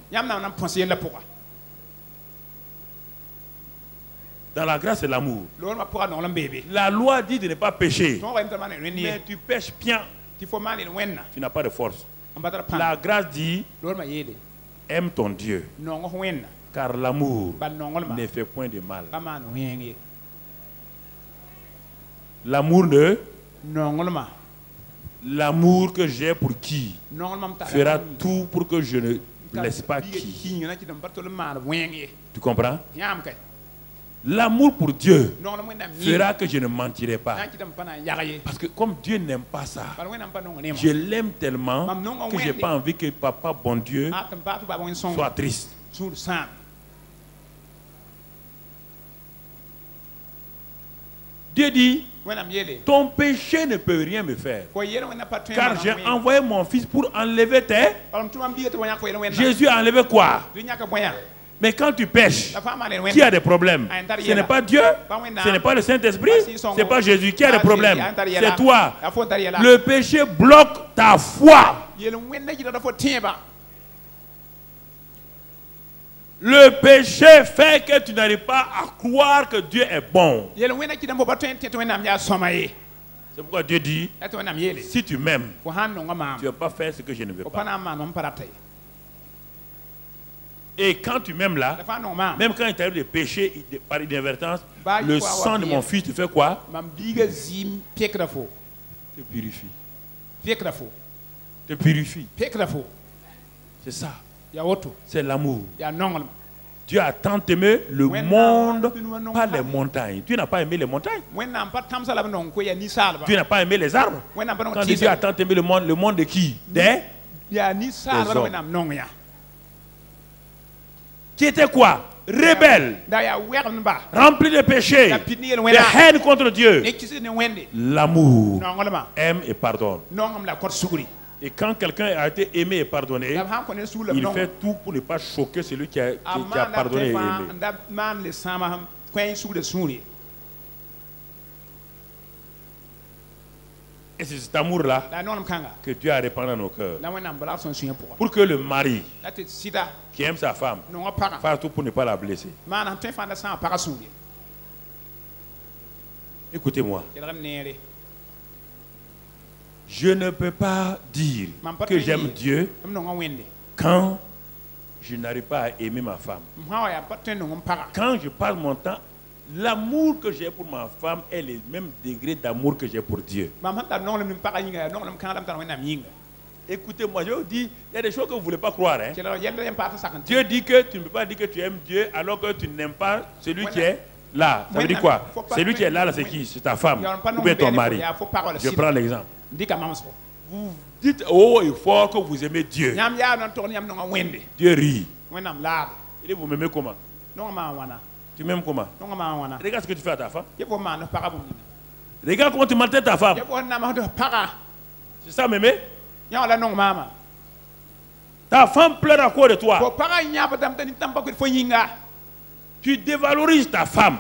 Dans la grâce et l'amour. La loi dit de ne pas pécher. Mais tu pêches bien. Tu n'as pas de force. La grâce dit aime ton Dieu. Car l'amour ne fait point de mal. L'amour ne. L'amour que j'ai pour qui fera tout pour que je ne laisse pas qui. Tu comprends? L'amour pour Dieu fera que je ne mentirai pas. Parce que comme Dieu n'aime pas ça, je l'aime tellement que je n'ai pas envie que papa, bon Dieu, soit triste. Dieu dit, ton péché ne peut rien me faire. Car j'ai envoyé mon fils pour enlever tes... Jésus a enlevé quoi? Mais quand tu pêches, qui a des problèmes? Ce n'est pas Dieu, ce n'est pas le Saint-Esprit, ce n'est pas Jésus qui a des problèmes. C'est toi. Le péché bloque ta foi. Le péché fait que tu n'arrives pas à croire que Dieu est bon. C'est pourquoi Dieu dit, si tu m'aimes, tu ne vas pas faire ce que je ne veux pas. Et quand tu m'aimes là, même quand il t'arrive de pécher par inadvertance, le sang de mon fils te fait quoi? Te purifie. Te purifie. C'est ça. C'est l'amour. Dieu a tant aimé le monde, pas les montagnes. Tu n'as pas aimé les montagnes. Tu n'as pas aimé les arbres. Quand Dieu a tant aimé le monde de qui? Des hommes. Qui était quoi? Rebelle, rempli de péché, de haine contre Dieu. L'amour aime et pardonne. Et quand quelqu'un a été aimé et pardonné, il fait tout pour ne pas choquer celui qui a pardonné et aimé. Et c'est cet amour-là que Dieu a répandu dans nos cœurs. Pour que le mari qui aime sa femme fasse tout pour ne pas la blesser. Écoutez-moi. Je ne peux pas dire que j'aime Dieu quand je n'arrive pas à aimer ma femme. Quand je passe mon temps, l'amour que j'ai pour ma femme est le même degré d'amour que j'ai pour Dieu. Écoutez-moi, je vous dis, il y a des choses que vous ne voulez pas croire. Hein? Dieu dit que tu ne peux pas dire que tu aimes Dieu alors que tu n'aimes pas celui qui est là. Ça veut dire quoi? Celui qui est là, c'est qui? C'est ta femme ou bien ton mari. Je prends l'exemple. Vous dites haut et fort que vous aimez Dieu. Dieu rit. Il dit, vous m'aimez comment? Tu m'aimes comment? Regarde ce que tu fais à ta femme. Regarde comment tu maltraites ta femme. C'est ça, m'aimer? Ta femme pleure à cause de toi. Tu dévalorises ta femme.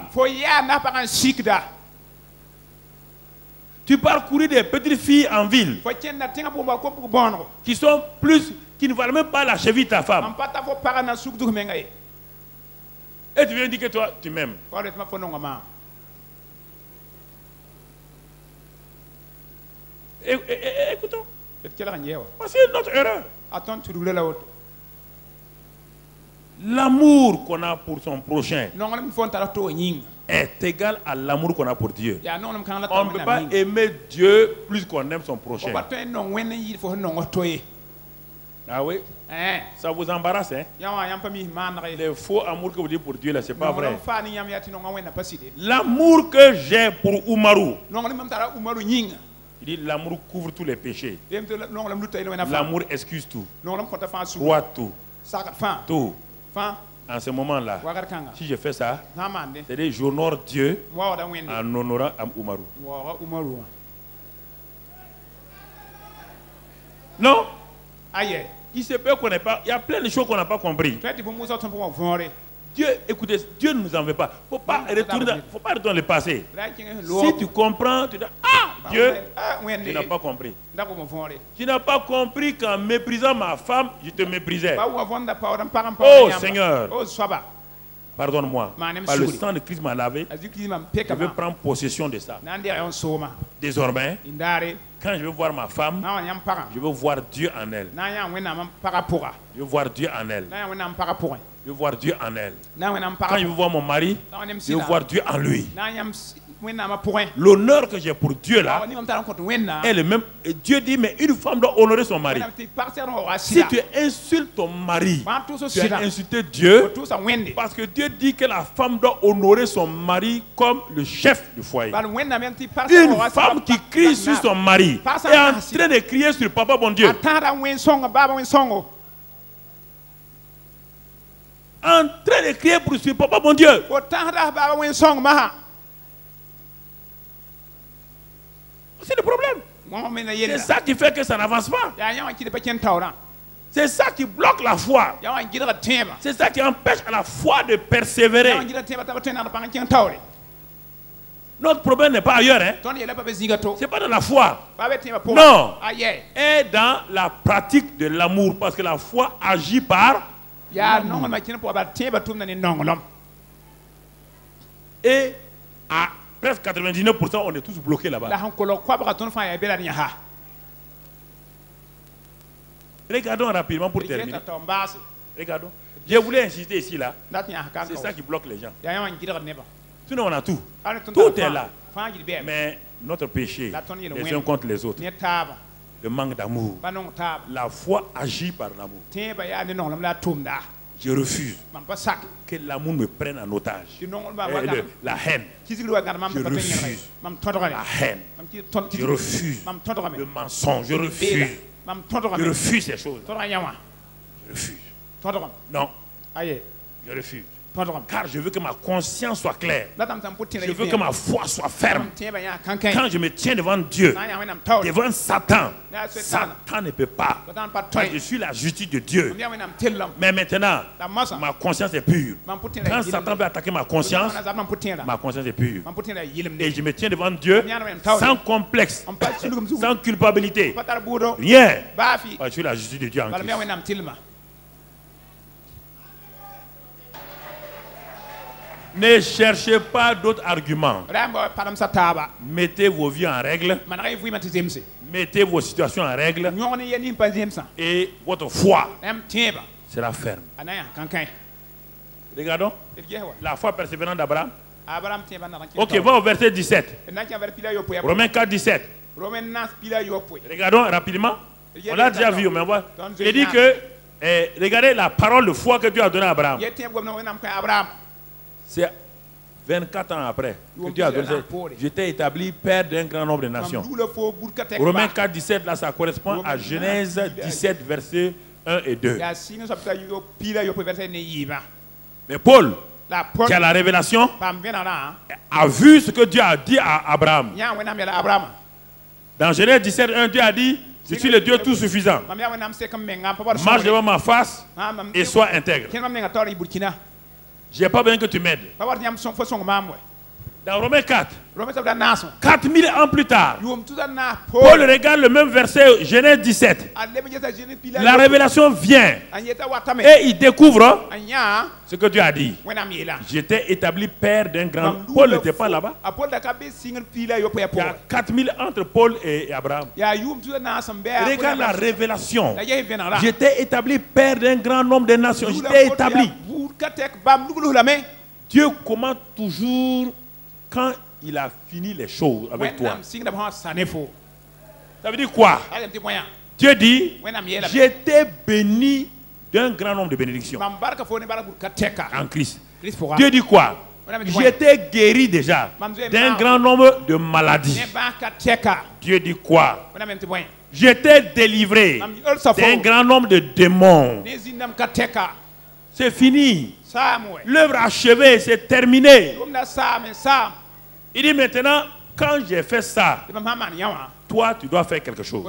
Tu parcours des petites filles en ville qui sont qui ne valent même pas la cheville de ta femme. Et tu viens dire que toi, tu m'aimes. Écoutons. C'est notre erreur. L'amour qu'on a pour son prochain est égal à l'amour qu'on a pour Dieu. On ne peut pas aimer Dieu plus qu'on aime son prochain. Ah oui? Ça vous embarrasse, hein? Les faux amours que vous dites pour Dieu, là, c'est pas vrai. L'amour que j'ai pour Oumarou, il dit l'amour couvre tous les péchés. L'amour excuse tout. Croit tout. Tout. En ce moment-là, si je fais ça, c'est-à-dire j'honore Dieu en honorant Oumarou. Non? Il se peut qu'on n'ait pas. Il y a plein de choses qu'on n'a pas compris. Dieu, écoutez, Dieu ne nous en veut pas. Faut pas retourner dans le passé. Si tu comprends, tu dis Dieu, tu n'as pas compris. Tu n'as pas compris qu'en méprisant ma femme, je te méprisais. Oh Seigneur, pardonne-moi. Par le sang de Christ m'a lavé. Je veux prendre possession de ça. Désormais, quand je veux voir ma femme, je veux voir Dieu en elle. Je veux voir Dieu en elle. Je veux voir Dieu en elle. Quand je veux voir mon mari, je veux voir Dieu en lui. L'honneur que j'ai pour Dieu là est le même. Et Dieu dit, mais une femme doit honorer son mari. Si tu insultes ton mari, tu as insulté Dieu, parce que Dieu dit que la femme doit honorer son mari comme le chef du foyer. Une femme qui crie sur son mari est en train de crier sur Papa bon Dieu. En train de crier pour sur Papa bon Dieu. C'est le problème. C'est ça qui fait que ça n'avance pas. C'est ça qui bloque la foi. C'est ça qui empêche à la foi de persévérer. Notre problème n'est pas ailleurs. Hein? C'est pas dans la foi. Non. Et dans la pratique de l'amour. Parce que la foi agit par. Et à presque 99%, on est tous bloqués là-bas. Regardons rapidement pour terminer. Regardons. Je voulais insister ici là. C'est ça qui bloque les gens. Sinon on a tout. Tout est là. Mais notre péché, les uns contre les autres. Le manque d'amour. La foi agit par l'amour. Je refuse que l'amour me prenne en otage. La haine. Je refuse. La haine. Je refuse. Le mensonge. Je refuse. Je refuse ces choses. Je refuse. Non. Je refuse. Car je veux que ma conscience soit claire. Je veux que ma foi soit ferme. Quand je me tiens devant Dieu, devant Satan, Satan ne peut pas. Je suis la justice de Dieu. Mais maintenant, ma conscience est pure. Quand Satan veut attaquer ma conscience est pure. Et je me tiens devant Dieu sans complexe, sans culpabilité. Rien. Je suis la justice de Dieu en Christ. Ne cherchez pas d'autres arguments. Mettez vos vies en règle. Mettez vos situations en règle. Et votre foi sera ferme. Regardons la foi persévérante d'Abraham. Ok, va au verset 17. Romains 4, 17. Regardons rapidement. On l'a déjà vu, mais on va. Il dit que, regardez la parole de foi que Dieu a donnée à Abraham. C'est 24 ans après que Dieu a donné. Je t'ai établi père d'un grand nombre de nations. Romains 4, 17, là, ça correspond à Genèse 17, versets 1 et 2. Mais Paul, qui a la révélation, a vu ce que Dieu a dit à Abraham. Dans Genèse 17, 1, Dieu a dit: je suis le Dieu tout suffisant. Marche devant ma face et sois intègre. Je n'ai pas besoin que tu m'aides. Dans Romains 4, 4000 ans plus tard, Paul regarde le même verset, Genèse 17. La révélation vient et il découvre ce que Dieu a dit. J'étais établi père d'un grand. Paul n'était pas là-bas. Il y a 4000 entre Paul et Abraham. Regarde la révélation. J'étais établi père d'un grand nombre de nations. J'étais établi. Dieu commence toujours quand il a fini les choses avec toi. Ça veut dire quoi? Dieu dit: j'étais béni d'un grand nombre de bénédictions en Christ. Dieu dit quoi? J'étais guéri déjà d'un grand nombre de maladies. Dieu dit quoi? J'étais délivré d'un grand nombre de démons. C'est fini. L'œuvre achevée, c'est terminé. Il dit maintenant, quand j'ai fait ça, toi, tu dois faire quelque chose.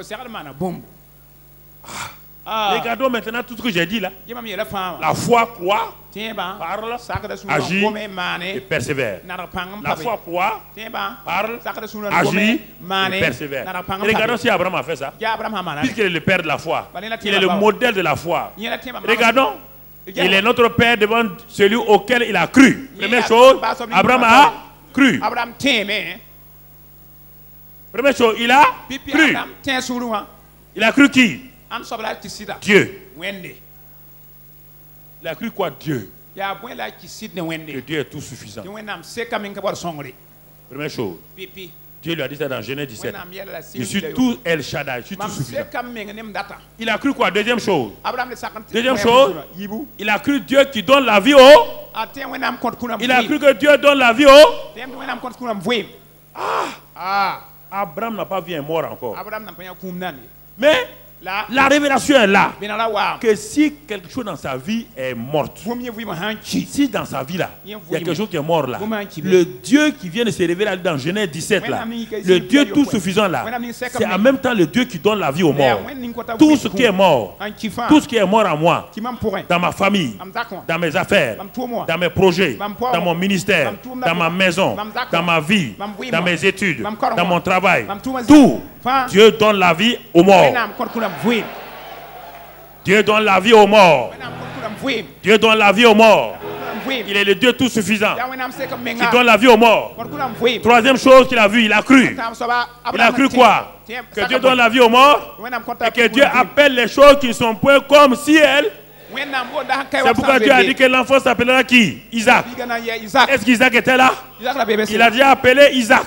Regardons maintenant tout ce que j'ai dit là. La foi croit, parle, agit et persévère. La foi croit, parle, agit et persévère. Et regardons si Abraham a fait ça. Puisqu'il est le père de la foi. Il est le modèle de la foi. Regardons. Il est notre père devant celui auquel il a cru. Première chose, Abraham a cru. Première chose, il a cru. Il a cru qui? Dieu. Il a cru quoi? Dieu. Que Dieu est tout suffisant. Première chose. Dieu lui a dit ça dans Genèse 17. Je suis tout El Shaddai, je suis tout suffisant. Il a cru quoi? Deuxième chose. Deuxième chose, il a cru Dieu qui donne la vie au. Il a cru que Dieu donne la vie au. Abraham n'a pas vu un mort encore. Mais la révélation est là. Que si quelque chose dans sa vie est morte, si dans sa vie là, il y a quelque chose qui est mort là, le Dieu qui vient de se révéler dans Genèse 17 là, le Dieu tout suffisant là, c'est en même temps le Dieu qui donne la vie aux morts. Tout ce qui est mort, tout ce qui est mort en moi, dans ma famille, dans mes affaires, dans mes projets, dans mon ministère, dans ma maison, dans ma vie, dans mes études, dans mon travail, tout, Dieu donne la vie aux morts. Dieu donne la vie aux morts. Dieu donne la vie aux morts. Il est le Dieu tout suffisant qui donne la vie aux morts. Troisième chose qu'il a vu, il a cru. Il a cru quoi? Que Dieu donne la vie aux morts et que Dieu appelle les choses qui sont point comme si elles. C'est pourquoi Dieu a dit que l'enfant s'appellera qui? Isaac. Est-ce qu'Isaac était là? Il a déjà appelé Isaac.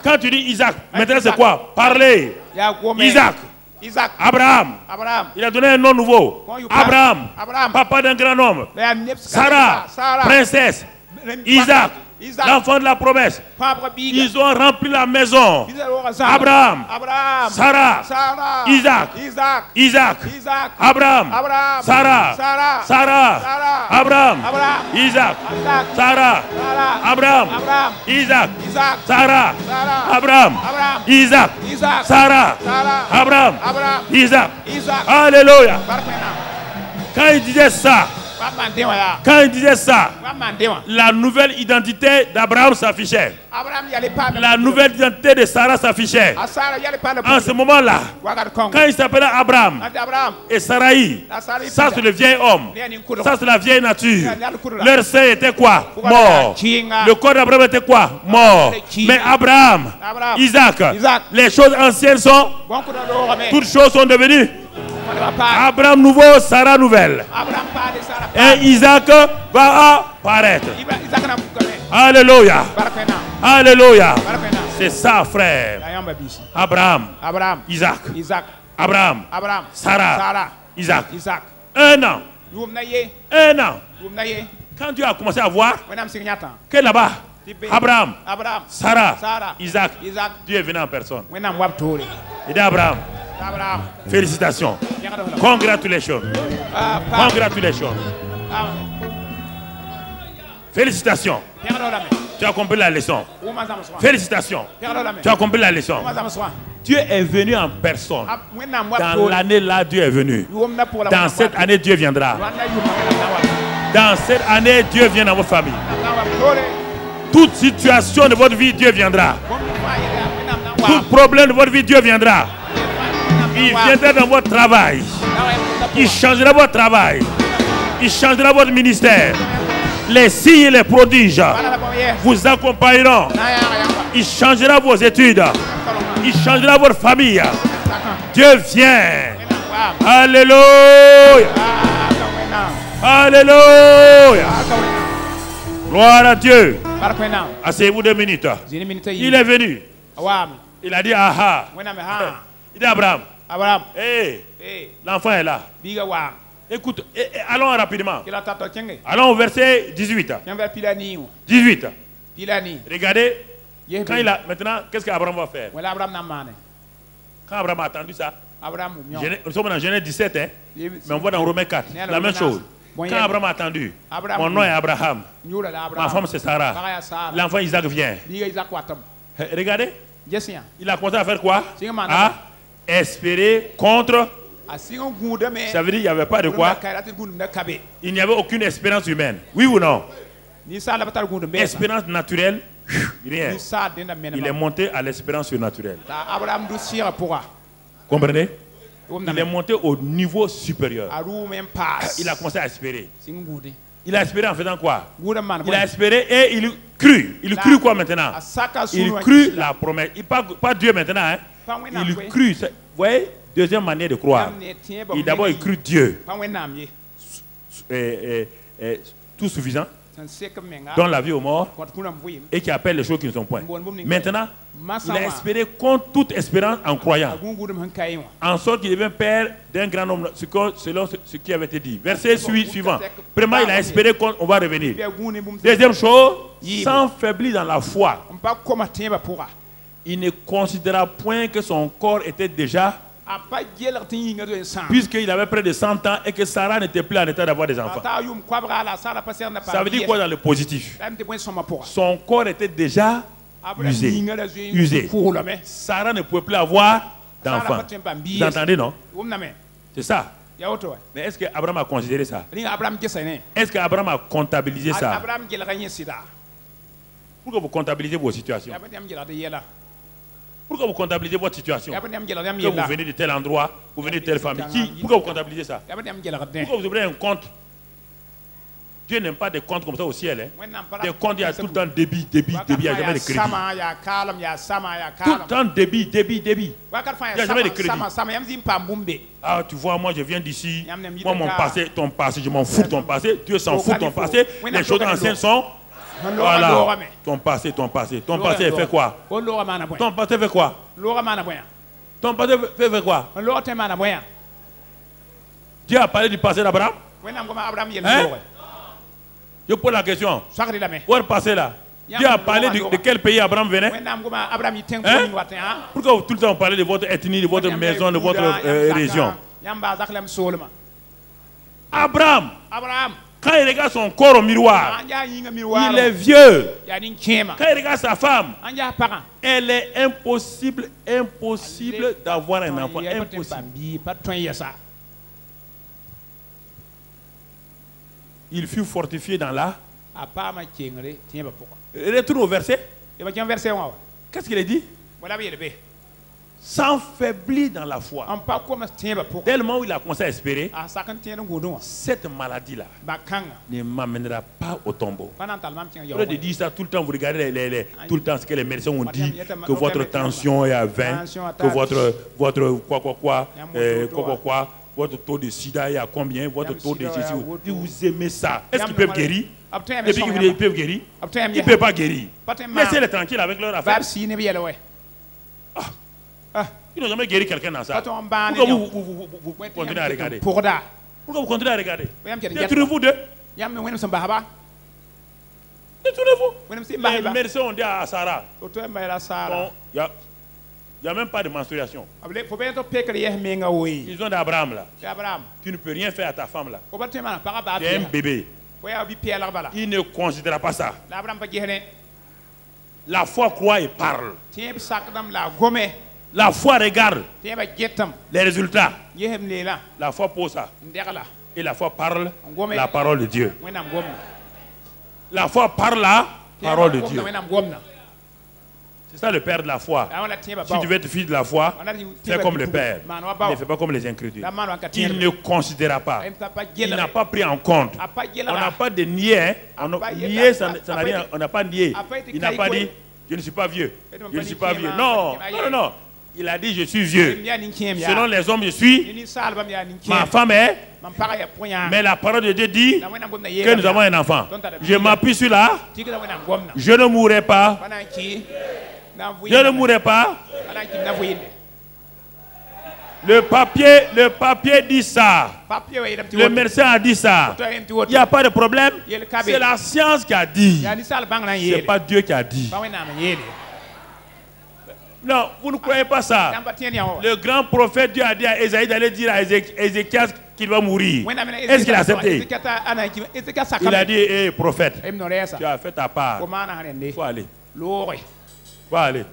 Quand tu dis Isaac, maintenant c'est quoi? Parler. Isaac. Abraham. Il a donné un nom nouveau. Abraham. Papa d'un grand homme. Sarah. Princesse. Isaac. l'enfant de la promesse. Ils ont rempli la maison. Abraham, Sarah, Isaac, Abraham, Sarah, Abraham, Isaac, Sarah, Abraham, Isaac, Sarah, Abraham, Isaac, Sarah, Abraham, Isaac. Alléluia. Quand il disait ça, la nouvelle identité d'Abraham s'affichait. La nouvelle identité de Sarah s'affichait. En ce moment-là, quand il s'appelait Abraham et Sarai, ça c'est le vieil homme, ça c'est la vieille nature. Leur sein était quoi? Mort. Le corps d'Abraham était quoi? Mort. Mais Abraham, Isaac, les choses anciennes sont, toutes choses sont devenues. Abraham nouveau, Sarah nouvelle. Et Isaac va apparaître. Alléluia. Alléluia. C'est ça, frère. Abraham, Isaac, Abraham, Sarah, Isaac. 1 an. 1 an. Quand Dieu a commencé à voir que là-bas, Abraham, Sarah, Isaac, Dieu est venu en personne. Il dit Abraham, félicitations. Congratulations. Congratulations. Félicitations. Tu as compris la leçon. Félicitations. Tu as compris la leçon. Dieu est venu en personne. Dans l'année là, Dieu est venu. Dans cette année, Dieu viendra. Dans cette année, Dieu vient dans votre famille. Toute situation de votre vie, Dieu viendra. Tout problème de votre vie, Dieu viendra. Il viendra dans votre travail. Il changera votre travail. Il changera votre ministère. Les signes et les prodiges vous accompagneront. Il changera vos études. Il changera votre famille. Dieu vient. Alléluia. Alléluia. Gloire à Dieu. Asseyez-vous 2 minutes. Il est venu. Il a dit aha. Il dit Abraham. Hey, l'enfant est là. Écoute, allons rapidement. Allons au verset 18. 18. Regardez. Quand il a, maintenant, qu'est-ce qu'Abraham va faire? Quand Abraham a attendu ça, nous sommes dans Genèse 17, hein, mais on voit dans Romains 4, la même chose. Quand Abraham a attendu, mon nom est Abraham, ma femme c'est Sarah, l'enfant Isaac vient. Regardez, il a commencé à faire quoi? À espérer contre. Ça veut dire qu'il n'y avait pas de quoi? Il n'y avait aucune espérance humaine. Oui ou non? Espérance naturelle, rien. Il est monté à l'espérance surnaturelle. Comprenez? Il est monté au niveau supérieur. Il a commencé à espérer. Il a espéré en faisant quoi? Il a espéré et il crut. Il crut quoi maintenant? Il crut la promesse. Pas Dieu maintenant. Hein? Il crut. Vous voyez? Deuxième manière de croire. D'abord, il crut Dieu. Tout suffisant. Donne la vie aux morts et qui appelle les choses qui ne sont point. Maintenant, il a espéré contre toute espérance en croyant. En sorte qu'il devient père d'un grand nombre, selon ce qui avait été dit. Verset suivant. Premièrement, il a espéré qu'on va revenir. Deuxième chose, sans faiblir dans la foi. Il ne considéra point que son corps était déjà, puisqu'il avait près de 100 ans et que Sarah n'était plus en état d'avoir des enfants. Ça veut dire quoi dans le positif? Son corps était déjà usé. Sarah ne pouvait plus avoir d'enfants. Vous entendez, non? C'est ça. Mais est-ce qu'Abraham a considéré ça? Est-ce qu'Abraham a comptabilisé ça? Pourquoi vous comptabilisez vos situations? Pourquoi vous comptabilisez votre situation? Que vous venez de tel endroit, vous venez de telle famille. Pourquoi vous comptabilisez ça? Pourquoi vous ouvrez un compte? Dieu n'aime pas des comptes comme ça au ciel. Hein? Des comptes, il y a tout le temps débit, il n'y a jamais de crédit. Tout le temps débit. Il n'y a jamais de crédit. Ah, tu vois, moi je viens d'ici. Moi, mon passé, ton passé, je m'en fous de ton passé. Dieu s'en fout de ton passé. Les choses anciennes sont. Voilà, ton passé fait quoi? Ton passé fait quoi? Ton passé fait quoi? Dieu a parlé du passé d'Abraham? Hein? Je pose la question. Où est le passé là? Dieu a parlé de quel pays Abraham venait? Pourquoi tout le temps on parlait de votre ethnie, de votre maison, de votre région? Abraham, quand il regarde son corps au miroir, il est vieux. Quand il regarde sa femme, elle est impossible d'avoir un enfant. Impossible. Il fut fortifié dans la... Retourne au verset. Qu'est-ce qu'il a dit? S'enfaiblit dans la foi. Tellement il a commencé à espérer, cette maladie-là ne m'amènera pas au tombeau. Au lieu de dire ça tout le temps, vous regardez tout le temps ce que les médecins ont dit, que votre tension est à 20, que votre votre taux de sida est à combien, votre taux de ceci. Vous aimez ça. Est-ce qu'ils peuvent guérir? Et puis ils peuvent guérir. Ils ne peuvent pas guérir. Laissez-les tranquilles avec leur affaire. Ils n'ont jamais guéri quelqu'un dans ça. Pourquoi vous continuez à regarder? Pourquoi vous continuez à regarder? Détournez-vous d'eux. Détournez-vous. Les médecins ont dit à Sarah, il n'y a même pas de menstruation. Ils ont d'Abraham là. Tu ne peux rien faire à ta femme là. Tu es un bébé. Il ne considère pas ça. La foi croit et parle. La foi regarde les résultats. La foi pose ça. Et la foi parle la parole de Dieu. La foi parle la parole de Dieu. C'est ça le père de la foi. Si tu veux être fils de la foi, fais comme le père. Ne fais pas comme les incrédules. Il ne considéra pas. Il n'a pas pris en compte. On n'a pas de nier. Nier, ça n'a rien. On n'a pas nié. Il n'a pas dit, je ne suis pas vieux. Je ne suis pas vieux. Non, non, non. Il a dit, je suis vieux. Selon les hommes, je suis. Ma femme est. Mais la parole de Dieu dit que nous avons un enfant. Je m'appuie sur là. Je ne mourrai pas. Je ne mourrai pas. Le papier dit ça. Le médecin a dit ça. Il n'y a pas de problème. C'est la science qui a dit. Ce n'est pas Dieu qui a dit. Non, vous ne croyez pas ça. Le grand prophète Dieu a dit à Ésaïe d'aller dire à Ézéchias qu'il va mourir. Est-ce qu'il a accepté? Il a dit, hé prophète, tu as fait ta part. Il faut aller. Va aller.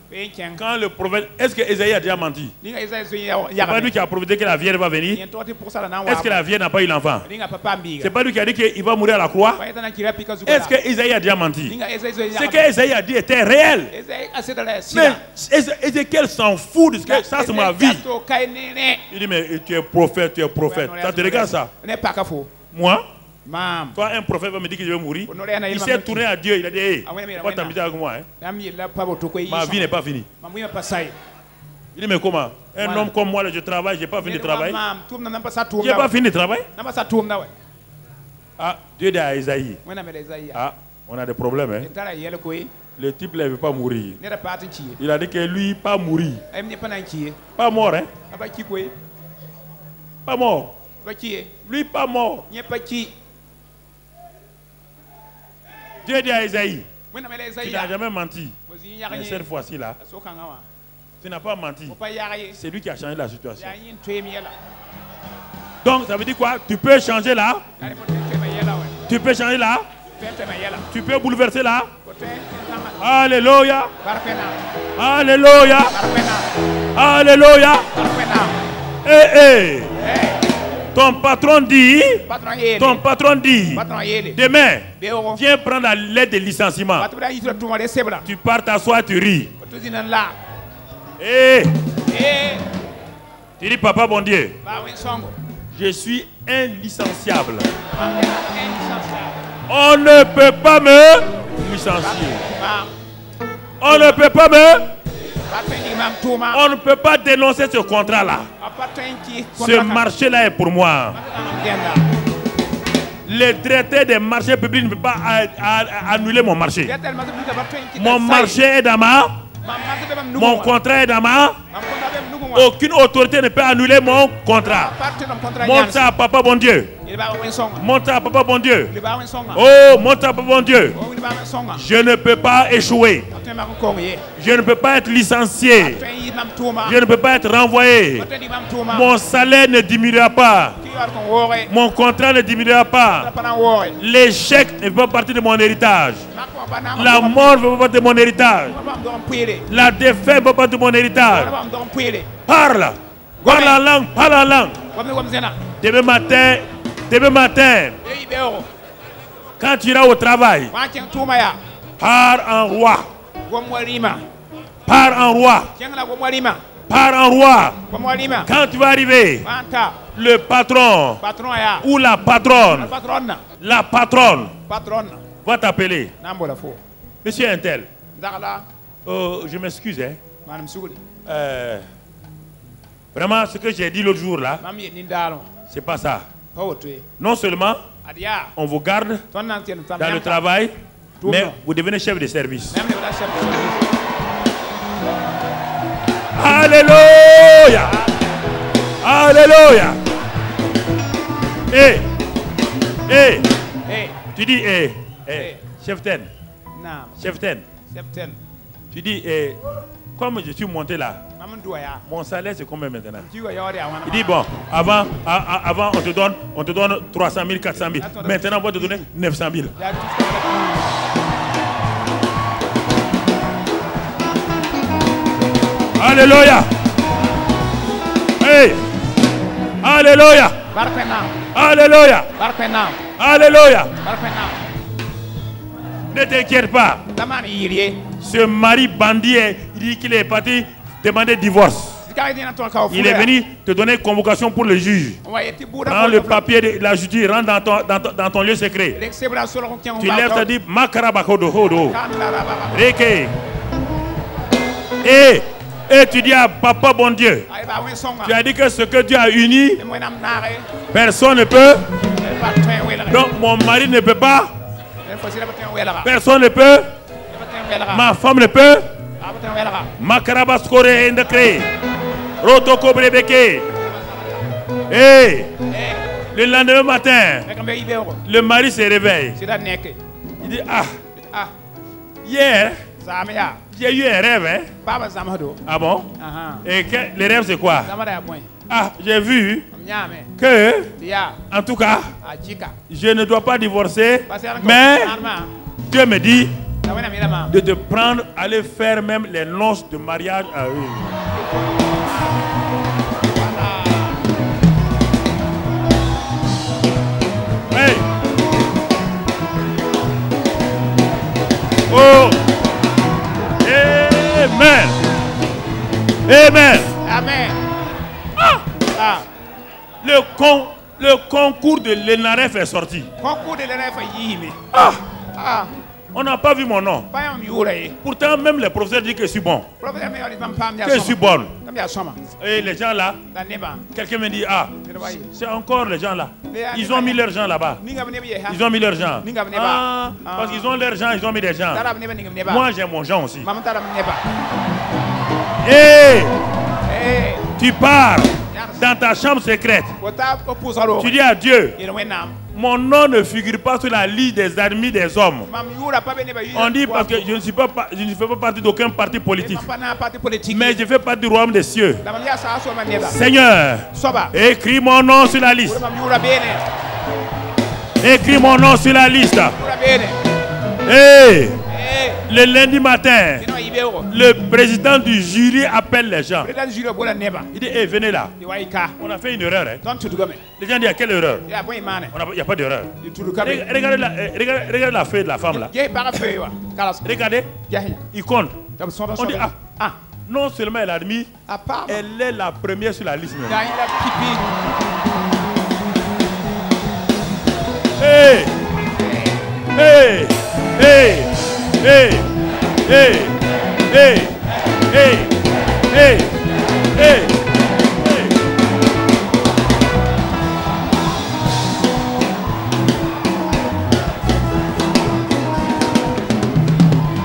Quand le prophète, est-ce que Ésaïe a déjà menti? C'est pas lui qui a prophétisé que la vierge va venir. Est-ce que la vierge n'a pas eu l'enfant? C'est pas lui qui a dit qu'il va mourir à la croix. Est-ce que Ésaïe a déjà menti? Ce que Ésaïe a dit était réel. Mais Ézéchiel s'en fout de ce que ça, c'est ma vie. Il dit, mais tu es prophète, tu es prophète. Ça te regarde ça? Moi? Toi, un prophète va me dire que je vais mourir. Il s'est tourné à Dieu. Il a dit, hey, pas t'embêter avec moi. Hein. Ma vie n'est pas finie. Il dit, mais comment? Un homme comme moi, là, je travaille, je n'ai pas fini de travailler. Je n'ai pas fini de travailler. Ah, Dieu dit à Isaïe. Ah, on a des problèmes. Hein. Le type ne veut pas mourir. Il a dit que lui, pas mourir. Pas mort, hein? Pas mort. Lui, pas mort. Dieu dit à Isaïe, tu n'as jamais menti. Mais cette fois-ci là, tu n'as pas menti. C'est lui qui a changé la situation. Donc ça veut dire quoi? Tu peux changer là. Tu peux changer là. Tu peux bouleverser là. Alléluia. Alléluia. Alléluia. Eh. Ton patron dit, demain, viens prendre la lettre de licenciement. Tu pars t'asseoir, tu ris. Tu dis, papa, bon Dieu, je suis inlicenciable. On ne peut pas me licencier. On ne peut pas On ne peut pas dénoncer ce contrat-là. Ce marché-là est pour moi. Le traité des marchés publics ne peut pas annuler mon marché. Mon marché est dans ma... Mon contrat est dans ma... Aucune autorité ne peut annuler mon contrat. Montre ça à papa bon Dieu. Montre ça à papa bon Dieu. Oh, montre ça à papa bon Dieu. Je ne peux pas échouer. Je ne peux pas être licencié. Je ne peux pas être renvoyé. Mon salaire ne diminuera pas. Mon contrat ne diminuera pas. L'échec ne fait pas partie de mon héritage. La mort ne fait pas partie de mon héritage. La défaite ne fait pas partie de mon héritage. Parle. Parle la langue. Parle la langue. Demain matin, quand tu iras au travail, pars en roi. Pars en roi. Pars en roi. Quand tu vas arriver, le patron ou la patronne va t'appeler. Monsieur Intel, je m'excuse. Vraiment, ce que j'ai dit l'autre jour là, c'est pas ça. Non seulement on vous garde dans le travail, mais vous devenez chef de service. Alléluia! Alléluia! Tu dis, chef Ten. Chef Ten. Tu dis, comme je suis monté là, mon salaire c'est combien maintenant? Il dit, bon, avant on te donne 300 000, 400 000. Maintenant on va te donner 900 000. Alléluia. Hey. Alléluia. Alléluia. Alléluia. Ne t'inquiète pas. Ce mari bandit, il dit qu'il est parti demander divorce. Il est venu te donner convocation pour le juge. Prends le papier de la justice, rentre dans ton lieu secret. Tu lèves, tu dis Makarabakodo Hodo. Reke. Et tu dis à Papa bon Dieu, tu as dit que ce que Dieu a uni, personne ne peut. Donc mon mari ne peut pas. Personne ne peut. Ma femme ne peut. Makarabaskore indekre. Rotoko brebeke. Et le lendemain matin, le mari se réveille. Il dit hier, j'ai eu un rêve. Hein? Ah bon? Et le rêve c'est quoi? J'ai vu que, en tout cas, je ne dois pas divorcer, mais Dieu me dit de te prendre, aller faire même les noces de mariage à eux. Hey. Oh. Amen. Amen. Amen. Le concours de l'ENAREF est sorti. On n'a pas vu mon nom. Pourtant, même les professeurs disent que je suis bon. Que je suis bonne. Et les gens là, quelqu'un me dit, c'est encore les gens là. Ils ont mis leurs gens là-bas. Ils ont mis leurs gens. Parce qu'ils ont leurs gens, ils ont mis des gens. Moi, j'ai mon gens aussi. Tu pars dans ta chambre secrète. Tu dis à Dieu, mon nom ne figure pas sur la liste des ennemis des hommes. On dit parce que je ne fais pas partie d'aucun parti politique. Mais je fais partie du royaume des cieux. Seigneur, écris mon nom sur la liste. Écris mon nom sur la liste. Le lundi matin, le président du jury appelle les gens. Il dit, venez là. On a fait une erreur. Hein. Les gens disent, quelle erreur? Il n'y a pas d'erreur. Regardez la feuille de la femme là. Regardez, il compte. On dit, non seulement elle a admis, elle est la première sur la liste. Hey! Hey! Hey! Hey! Hey! Hey! Hey! Hey! Hey!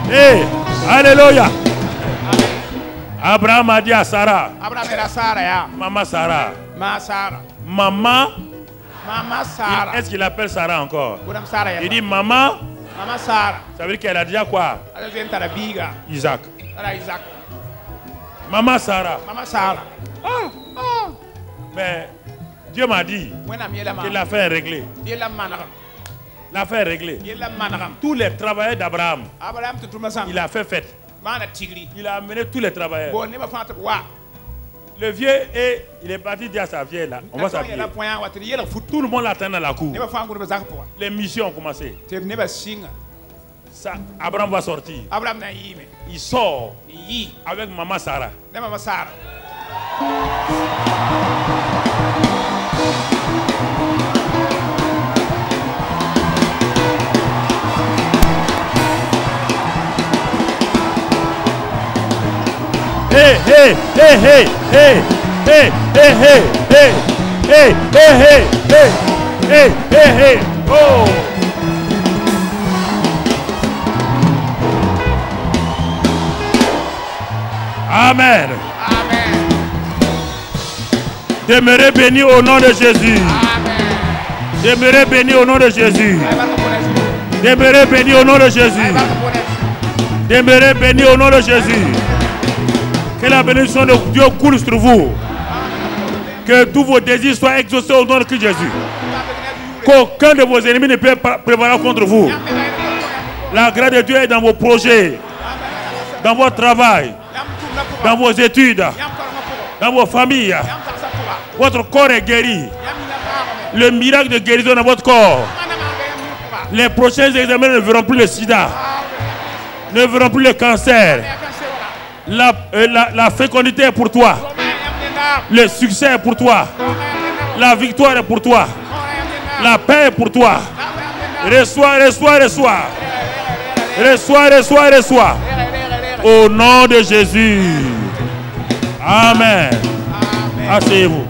Hey! Alléluia! Abraham a dit à Sarah, Maman Sarah. Maman Sarah. Est-ce qu'il appelle Sarah encore? Il dit Maman Ça veut dire qu'elle a déjà quoi? Isaac. Maman Sarah. Mais Dieu m'a dit que l'affaire est réglée. L'affaire est réglée. Tous les travailleurs d'Abraham, il a fait fête. Il a amené tous les travailleurs. Le vieux, il est parti dire à sa vieille là, on va s'appuyer. Tout le monde l'attend dans la cour. Les missions ont commencé. Ça, Abraham va sortir. Il sort avec maman Sarah. Hey, hey, hey, hey, hey, hey, hey, hey, hey, hey, hey, hey, hey, hey, hey, oh. Amen. Amen. Demeurez bénis au nom de Jésus. Amen. Demeurez bénis au nom de Jésus. Demeurez bénis au nom de Jésus. Demeurez bénis au nom de Jésus. Que la bénédiction de Dieu coule sur vous. Que tous vos désirs soient exaucés au nom de Christ Jésus. Qu'aucun de vos ennemis ne peut prévaloir contre vous. La grâce de Dieu est dans vos projets, dans votre travail, dans vos études, dans vos familles. Votre corps est guéri. Le miracle de guérison dans votre corps. Les prochains examens ne verront plus le sida, ne verront plus le cancer. La fécondité est pour toi. Le succès est pour toi. La victoire est pour toi. La paix est pour toi. Reçois, reçois, reçois. Reçois, reçois, reçois. Au nom de Jésus. Amen. Asseyez-vous.